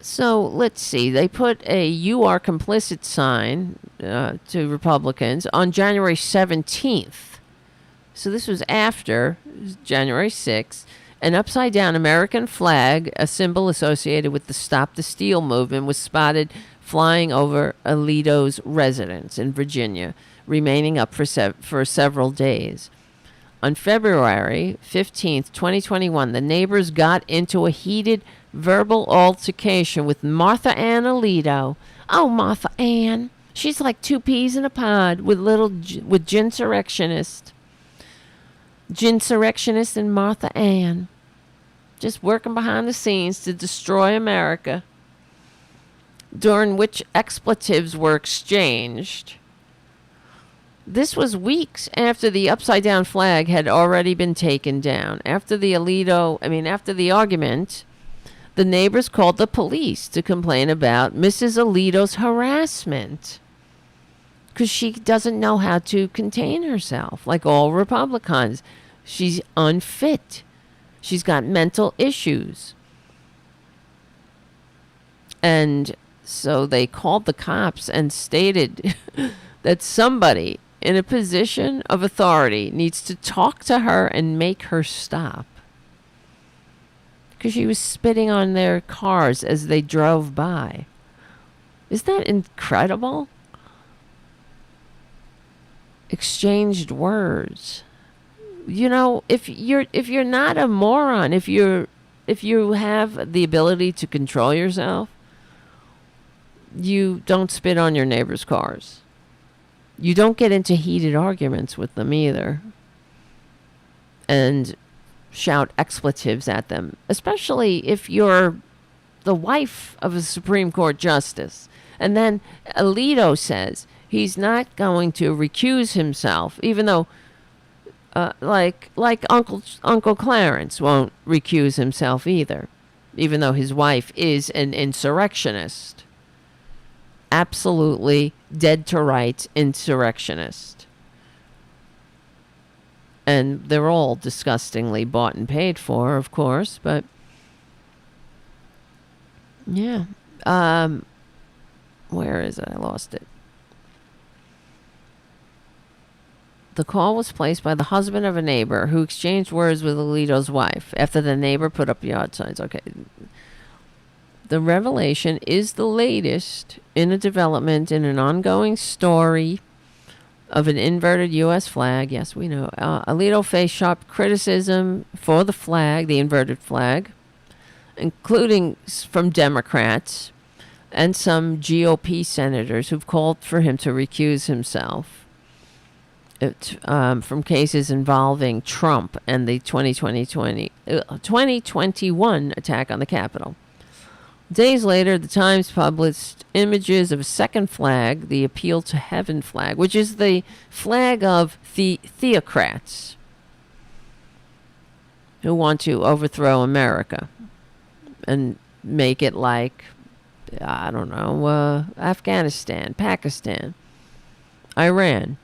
[SPEAKER 2] So let's see. They put a "You are complicit" sign to Republicans on January 17th. So this was after January 6th. An upside-down American flag, a symbol associated with the Stop the Steal movement, was spotted flying over Alito's residence in Virginia, remaining up for several days. On February 15th, 2021, the neighbors got into a heated verbal altercation with Martha Ann Alito. Oh, Martha Ann. She's like two peas in a pod with ginsurrectionist. Ginsurrectionist and Martha Ann. Just working behind the scenes to destroy America. During which expletives were exchanged. This was weeks after the upside-down flag had already been taken down. After the argument, the neighbors called the police to complain about Mrs. Alito's harassment. Because she doesn't know how to contain herself, like all Republicans. She's unfit. She's got mental issues. And so they called the cops and stated that somebody in a position of authority needs to talk to her and make her stop. because she was spitting on their cars as they drove by. Isn't that incredible? Exchanged words. You know, if you're not a moron, if you have the ability to control yourself, you don't spit on your neighbor's cars. You don't get into heated arguments with them either. And shout expletives at them, especially if you're the wife of a Supreme Court justice. And then Alito says he's not going to recuse himself, even though like Uncle Clarence won't recuse himself either, even though his wife is an insurrectionist. Absolutely dead to rights insurrectionist. And they're all disgustingly bought and paid for, of course, but yeah. Where is it? I lost it. The call was placed by the husband of a neighbor who exchanged words with Alito's wife after the neighbor put up yard signs. Okay. The revelation is the latest in a development in an ongoing story of an inverted U.S. flag. Yes, we know. Alito faced sharp criticism for the flag, the inverted flag, including from Democrats and some GOP senators who've called for him to recuse himself from cases involving Trump and the 2021 attack on the Capitol. Days later, the Times published images of a second flag, the Appeal to Heaven flag, which is the flag of the theocrats who want to overthrow America and make it like, I don't know, Afghanistan, Pakistan, Iran,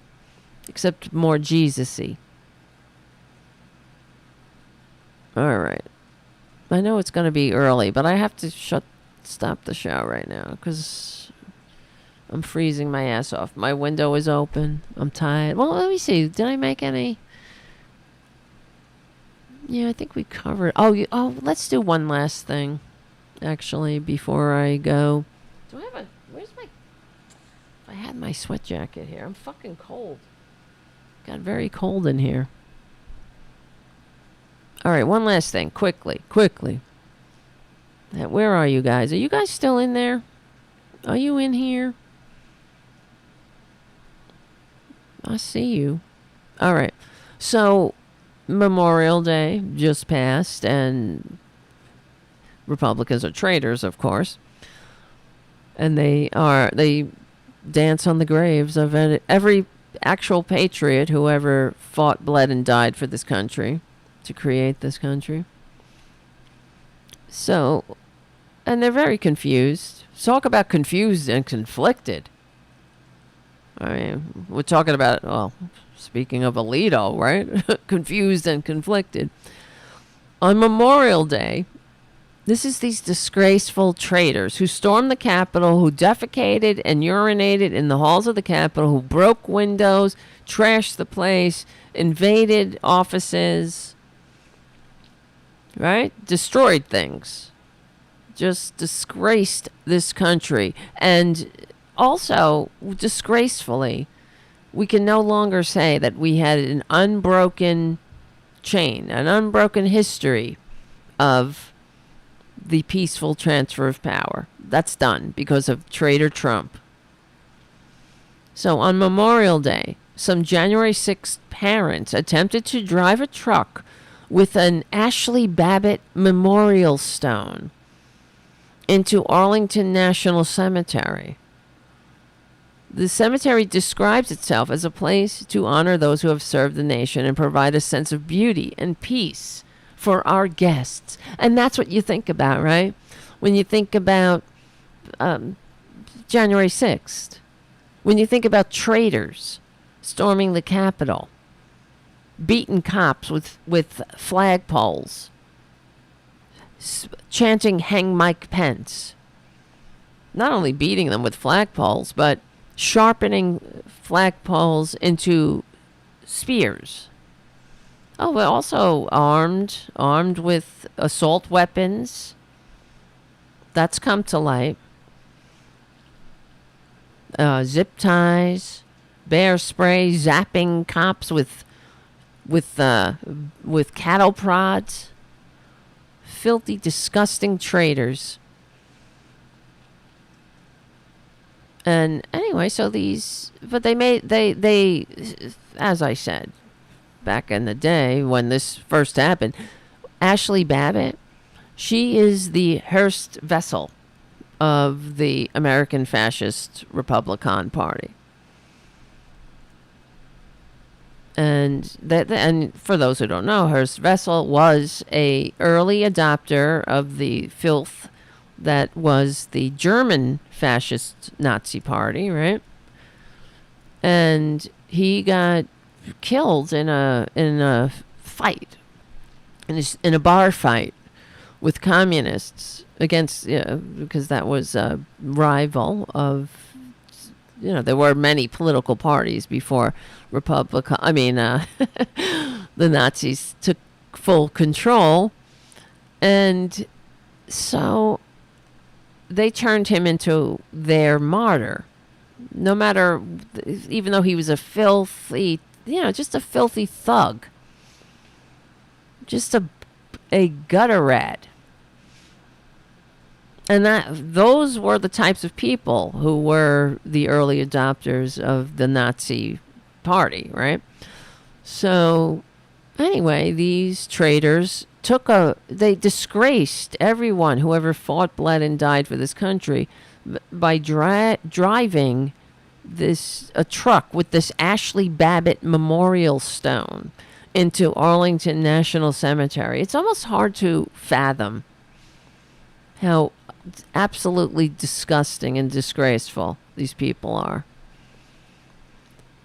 [SPEAKER 2] except more Jesus-y. All right. I know it's going to be early, but I have to stop the show right now because I'm freezing my ass off. My window is open. I'm tired. Well, let me see. Did I make any? Yeah, I think we covered. Oh, let's do one last thing, actually, before I go. Do I have where's my, I had my sweat jacket here. I'm fucking cold. Got very cold in here. All right, one last thing. Quickly. Where are you guys? Are you guys still in there? Are you in here? I see you. All right. So, Memorial Day just passed, and Republicans are traitors, of course. And they dance on the graves of every actual patriot who ever fought, bled, and died for this country, to create this country. So, and they're very confused. Talk about confused and conflicted. I mean, we're talking about, well, speaking of Alito, right? Confused and conflicted. On Memorial Day, this is these disgraceful traitors who stormed the Capitol, who defecated and urinated in the halls of the Capitol, who broke windows, trashed the place, invaded offices, right? Destroyed things. Just disgraced this country. And also, disgracefully, we can no longer say that we had an unbroken chain, an unbroken history of the peaceful transfer of power. That's done because of traitor Trump. So on Memorial Day, some January 6th parents attempted to drive a truck with an Ashli Babbitt memorial stone into Arlington National Cemetery. The cemetery describes itself as a place to honor those who have served the nation and provide a sense of beauty and peace for our guests. And that's what you think about, right? When you think about January 6th, when you think about traitors storming the Capitol, beating cops with flagpoles, chanting "Hang Mike Pence." Not only beating them with flagpoles, but sharpening flagpoles into spears. Oh, but also armed with assault weapons. That's come to light. Zip ties, bear spray, zapping cops with cattle prods. Filthy, disgusting traitors. And anyway, so they, as I said, back in the day when this first happened, Ashli Babbitt, she is the Hearst vessel of the American Fascist Republican Party. And for those who don't know, Hearst Vessel was a early adopter of the filth that was the German fascist Nazi party, right? And he got killed in a fight, in a bar fight with communists against, because that was a rival of, there were many political parties before the Nazis took full control. And so they turned him into their martyr. No matter, even though he was a filthy, just a filthy thug. Just a gutter rat. And those were the types of people who were the early adopters of the Nazi party, right? So anyway, these traitors they disgraced everyone who ever fought, bled, and died for this country by driving a truck with this Ashli Babbitt memorial stone into Arlington National Cemetery. It's almost hard to fathom how absolutely disgusting and disgraceful these people are.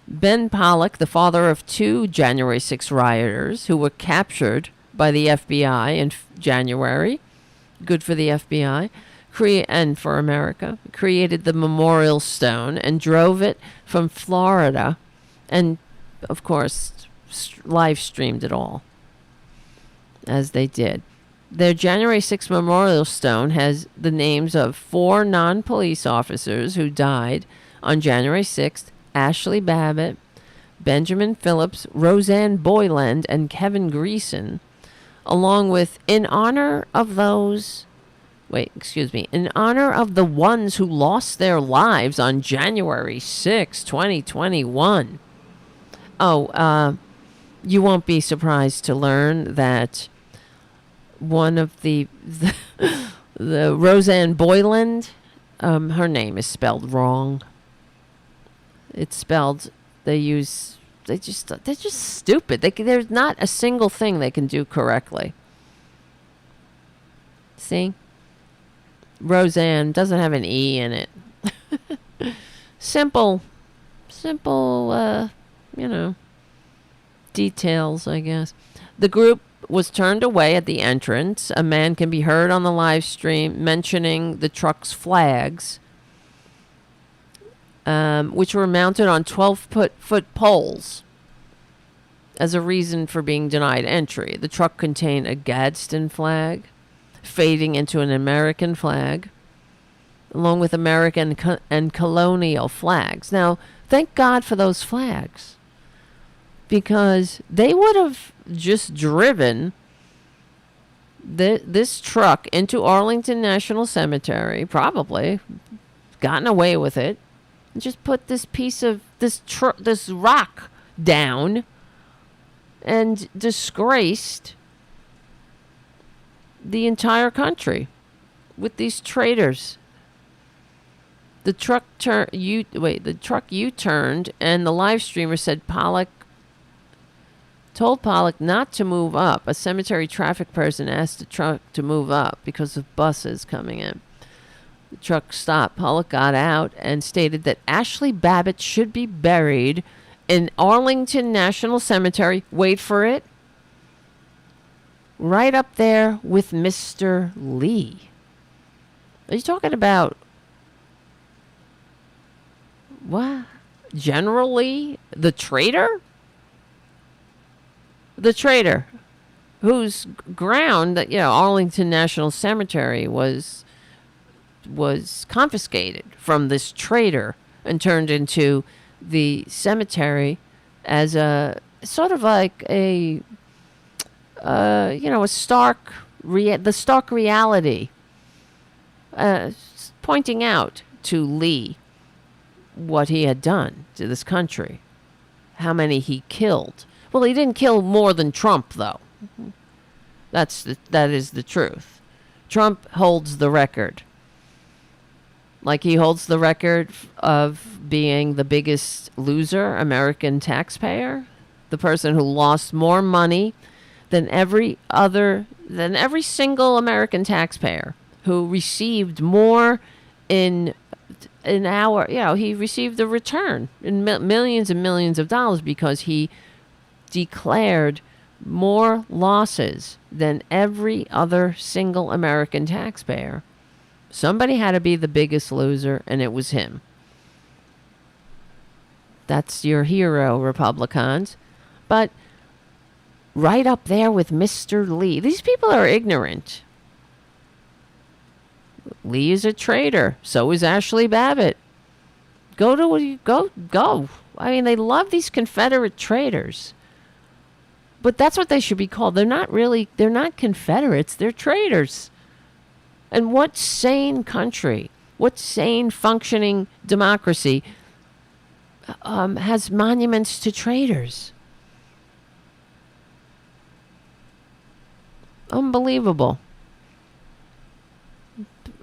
[SPEAKER 2] Ben Pollock, the father of 2 January 6 rioters who were captured by the FBI in January, good for the FBI, and for America, created the memorial stone and drove it from Florida and, of course, live streamed it all, as they did. Their January 6 memorial stone has the names of 4 non-police officers who died on January 6th: Ashli Babbitt, Benjamin Phillips, Roseanne Boyland, and Kevin Greason, along with in honor of the ones who lost their lives on January 6, 2021. You won't be surprised to learn that one of the Roseanne Boyland, her name is spelled wrong. It's spelled, they're just stupid. There's not a single thing they can do correctly. See? Roseanne doesn't have an E in it. Simple, details, I guess. The group was turned away at the entrance. A man can be heard on the live stream mentioning the truck's flags, which were mounted on 12-foot poles as a reason for being denied entry. The truck contained a Gadsden flag, fading into an American flag, along with American and colonial flags. Now, thank God for those flags, because they would have just driven this truck into Arlington National Cemetery, probably gotten away with it, and just put this piece of this rock down and disgraced the entire country with these traitors. The truck U-turned, and the live streamer said told Pollock not to move up. A cemetery traffic person asked the truck to move up because of buses coming in. The truck stopped. Pollock got out and stated that Ashli Babbitt should be buried in Arlington National Cemetery. Wait for it. Right up there with Mr. Lee. Are you talking about what? General Lee, the traitor? the traitor whose ground, that Arlington National Cemetery was confiscated from this traitor and turned into the cemetery as a sort of like a the stark reality, pointing out to Lee what he had done to this country, how many he killed. Well, he didn't kill more than Trump, though. That is the truth. Trump holds the record. Like he holds the record of being the biggest loser, American taxpayer, the person who lost more money than every single American taxpayer, who received more he received a return in millions and millions of dollars because he declared more losses than every other single American taxpayer. Somebody had to be the biggest loser, and it was him. That's your hero, Republicans. But right up there with Mr. Lee. These people are ignorant. Lee is a traitor. So is Ashli Babbitt. Go. I mean, they love these Confederate traitors. But that's what they should be called. They're not Confederates. They're traitors. And what sane country, what sane functioning democracy has monuments to traitors? Unbelievable.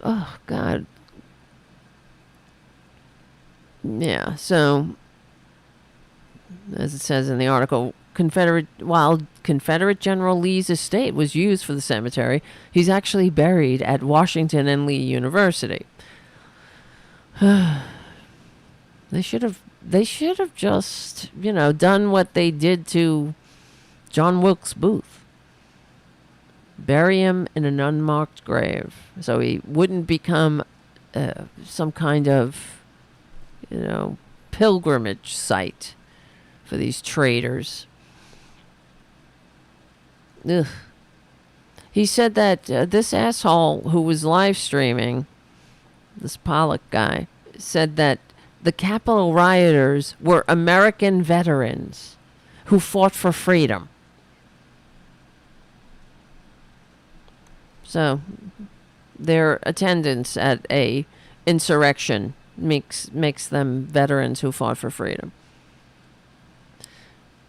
[SPEAKER 2] Oh, God. Yeah, so, as it says in the article, while Confederate General Lee's estate was used for the cemetery, he's actually buried at Washington and Lee University. They should have just, done what they did to John Wilkes Booth. Bury him in an unmarked grave so he wouldn't become some kind of, pilgrimage site for these traitors. Ugh. He said that this asshole who was live streaming, this Pollock guy, said that the Capitol rioters were American veterans who fought for freedom. So their attendance at a insurrection makes them veterans who fought for freedom.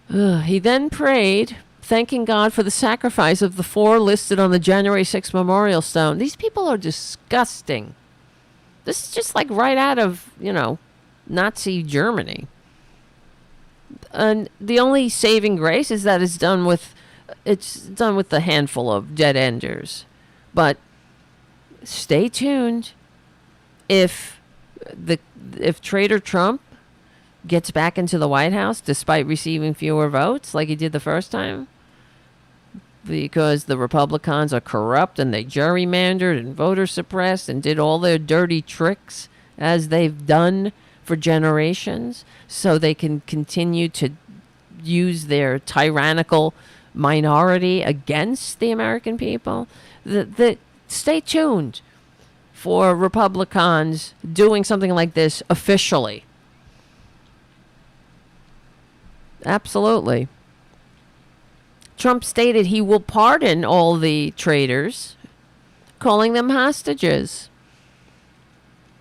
[SPEAKER 2] He then prayed, thanking God for the sacrifice of the 4 listed on the January 6th memorial stone. These people are disgusting. This is just like right out of, Nazi Germany. And the only saving grace is that it's done with a handful of dead enders. But stay tuned. If traitor Trump gets back into the White House despite receiving fewer votes like he did the first time, because the Republicans are corrupt and they gerrymandered and voter suppressed and did all their dirty tricks as they've done for generations, so they can continue to use their tyrannical minority against the American people. Stay tuned for Republicans doing something like this officially. Absolutely. Trump stated he will pardon all the traitors, calling them hostages.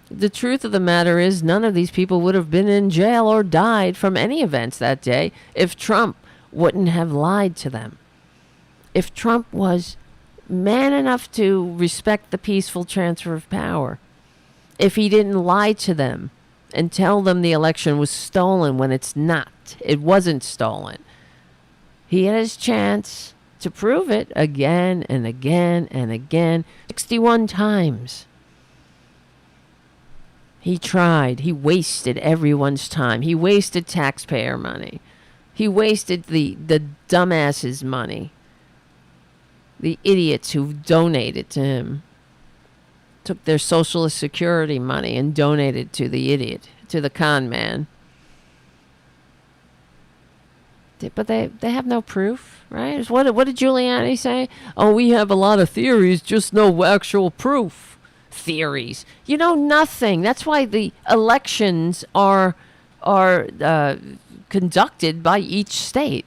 [SPEAKER 2] The truth of the matter is none of these people would have been in jail or died from any events that day if Trump wouldn't have lied to them. If Trump was man enough to respect the peaceful transfer of power, if he didn't lie to them and tell them the election was stolen when it's not, it wasn't stolen, he had his chance to prove it again and again and again, 61 times. He tried. He wasted everyone's time. He wasted taxpayer money. He wasted the dumbasses' money. The idiots who donated to him. Took their Social Security money and donated to the idiot, to the con man. But they have no proof, right? What did Giuliani say? Oh, we have a lot of theories, just no actual proof. Theories. You know nothing. That's why the elections are conducted by each state.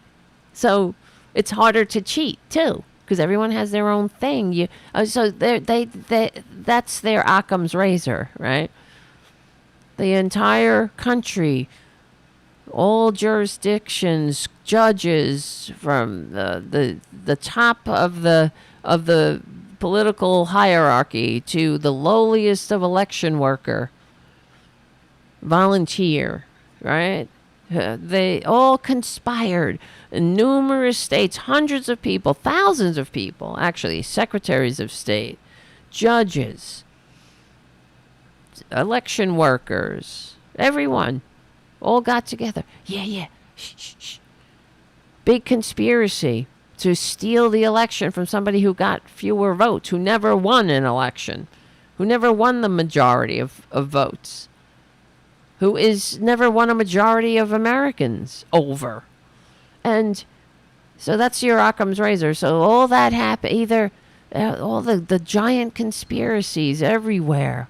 [SPEAKER 2] So it's harder to cheat too, because everyone has their own thing. So that's their Occam's razor, right? The entire country, all jurisdictions, judges from the top of the political hierarchy to the lowliest of election worker, volunteer, right? They all conspired in numerous states, hundreds of people, thousands of people, actually, secretaries of state, judges, election workers, everyone all got together. Yeah. Shh. Big conspiracy to steal the election from somebody who got fewer votes, who never won an election, who never won the majority of votes, who is never won a majority of Americans over. And so that's your Occam's razor. So all that happened, either all the giant conspiracies everywhere,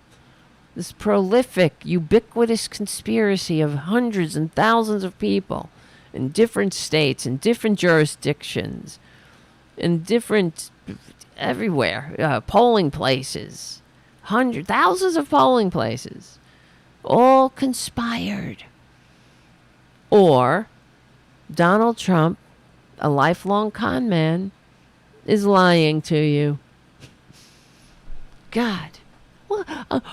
[SPEAKER 2] this prolific, ubiquitous conspiracy of hundreds and thousands of people in different states, in different jurisdictions, in different, everywhere, polling places, thousands of polling places, all conspired. Or Donald Trump, a lifelong con man, is lying to you. God. Well,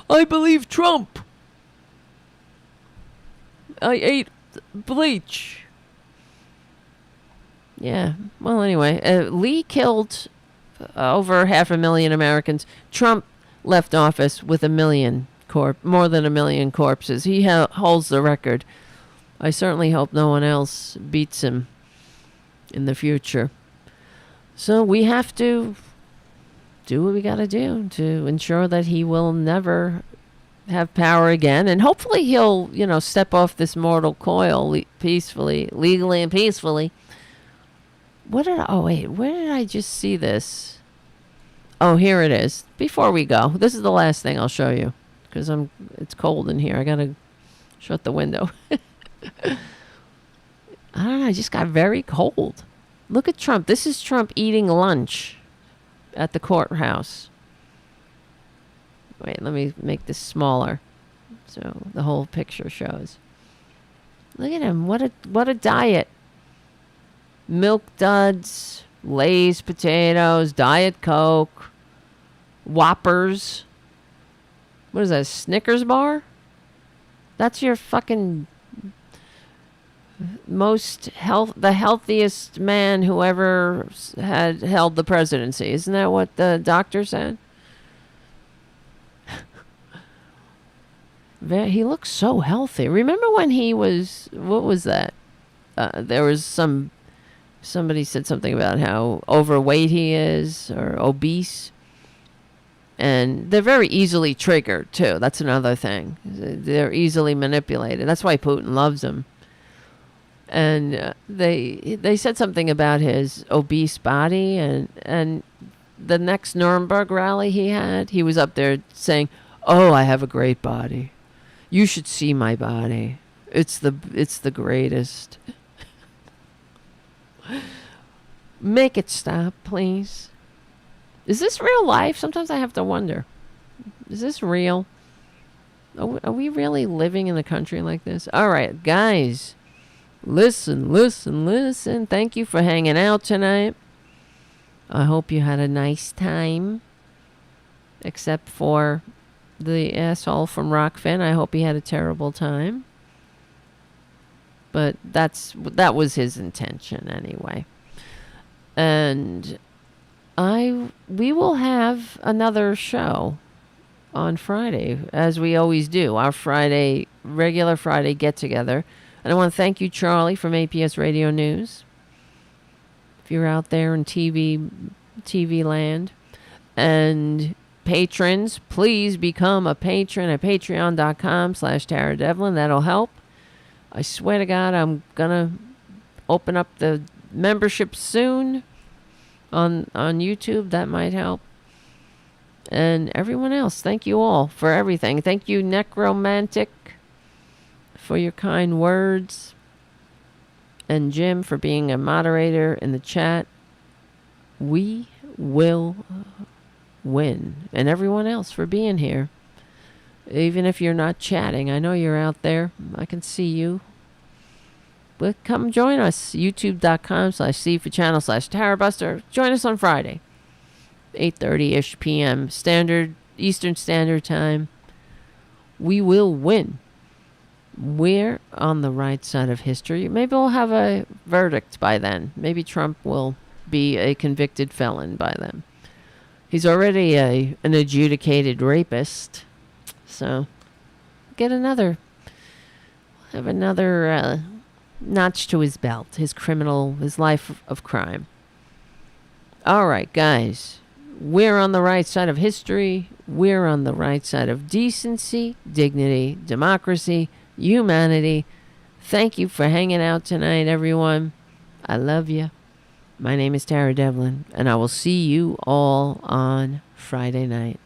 [SPEAKER 2] I believe Trump. I ate bleach. Yeah. Well, anyway, Lee killed over 500,000 Americans. Trump left office with more than 1 million corpses. He holds the record. I certainly hope no one else beats him in the future. So we have to do what we got to do to ensure that he will never have power again. And hopefully he'll, step off this mortal coil peacefully, legally and peacefully. Where did I just see this? Oh, here it is. Before we go, this is the last thing I'll show you because it's cold in here. I got to shut the window. I don't know. I just got very cold. Look at Trump. This is Trump eating lunch at the courthouse. Wait, let me make this smaller so the whole picture shows. Look at him. What a diet. Milk Duds, Lay's potatoes, Diet Coke, Whoppers. What is that, a Snickers bar? That's your fucking the healthiest man who ever had held the presidency. Isn't that what the doctor said? He looks so healthy. Remember when he was, what was that? There was somebody said something about how overweight he is or obese. And they're very easily triggered, too. That's another thing. They're easily manipulated. That's why Putin loves him. And they said something about his obese body. And the next Nuremberg rally he was up there saying, "Oh, I have a great body. You should see my body. It's the greatest." Make it stop, please. Is this real life? Sometimes I have to wonder. Is this real? Are we really living in a country like this? All right, guys. Listen. Thank you for hanging out tonight. I hope you had a nice time. Except for the asshole from Rockfin. I hope he had a terrible time. But that was his intention anyway. And we will have another show on Friday, as we always do, our regular Friday get-together. And I want to thank you, Charlie, from APS Radio News. If you're out there in TV land. And patrons, please become a patron at patreon.com/TaraDevlin. That'll help. I swear to God, I'm going to open up the membership soon on YouTube. That might help. And everyone else, thank you all for everything. Thank you, Necromantic, for your kind words. And Jim for being a moderator in the chat. We will win. And everyone else for being here. Even if you're not chatting, I know you're out there. I can see you. But come join us. YouTube.com/C4Channel/Tarabuster. Join us on Friday. 8:30-ish p.m. Eastern Standard Time. We will win. We're on the right side of history. Maybe we'll have a verdict by then. Maybe Trump will be a convicted felon by then. He's already an adjudicated rapist. So have another notch to his belt, his life of crime. All right, guys. We're on the right side of history. We're on the right side of decency, dignity, democracy, humanity. Thank you for hanging out tonight, everyone. I love you. My name is Tara Devlin, and I will see you all on Friday night.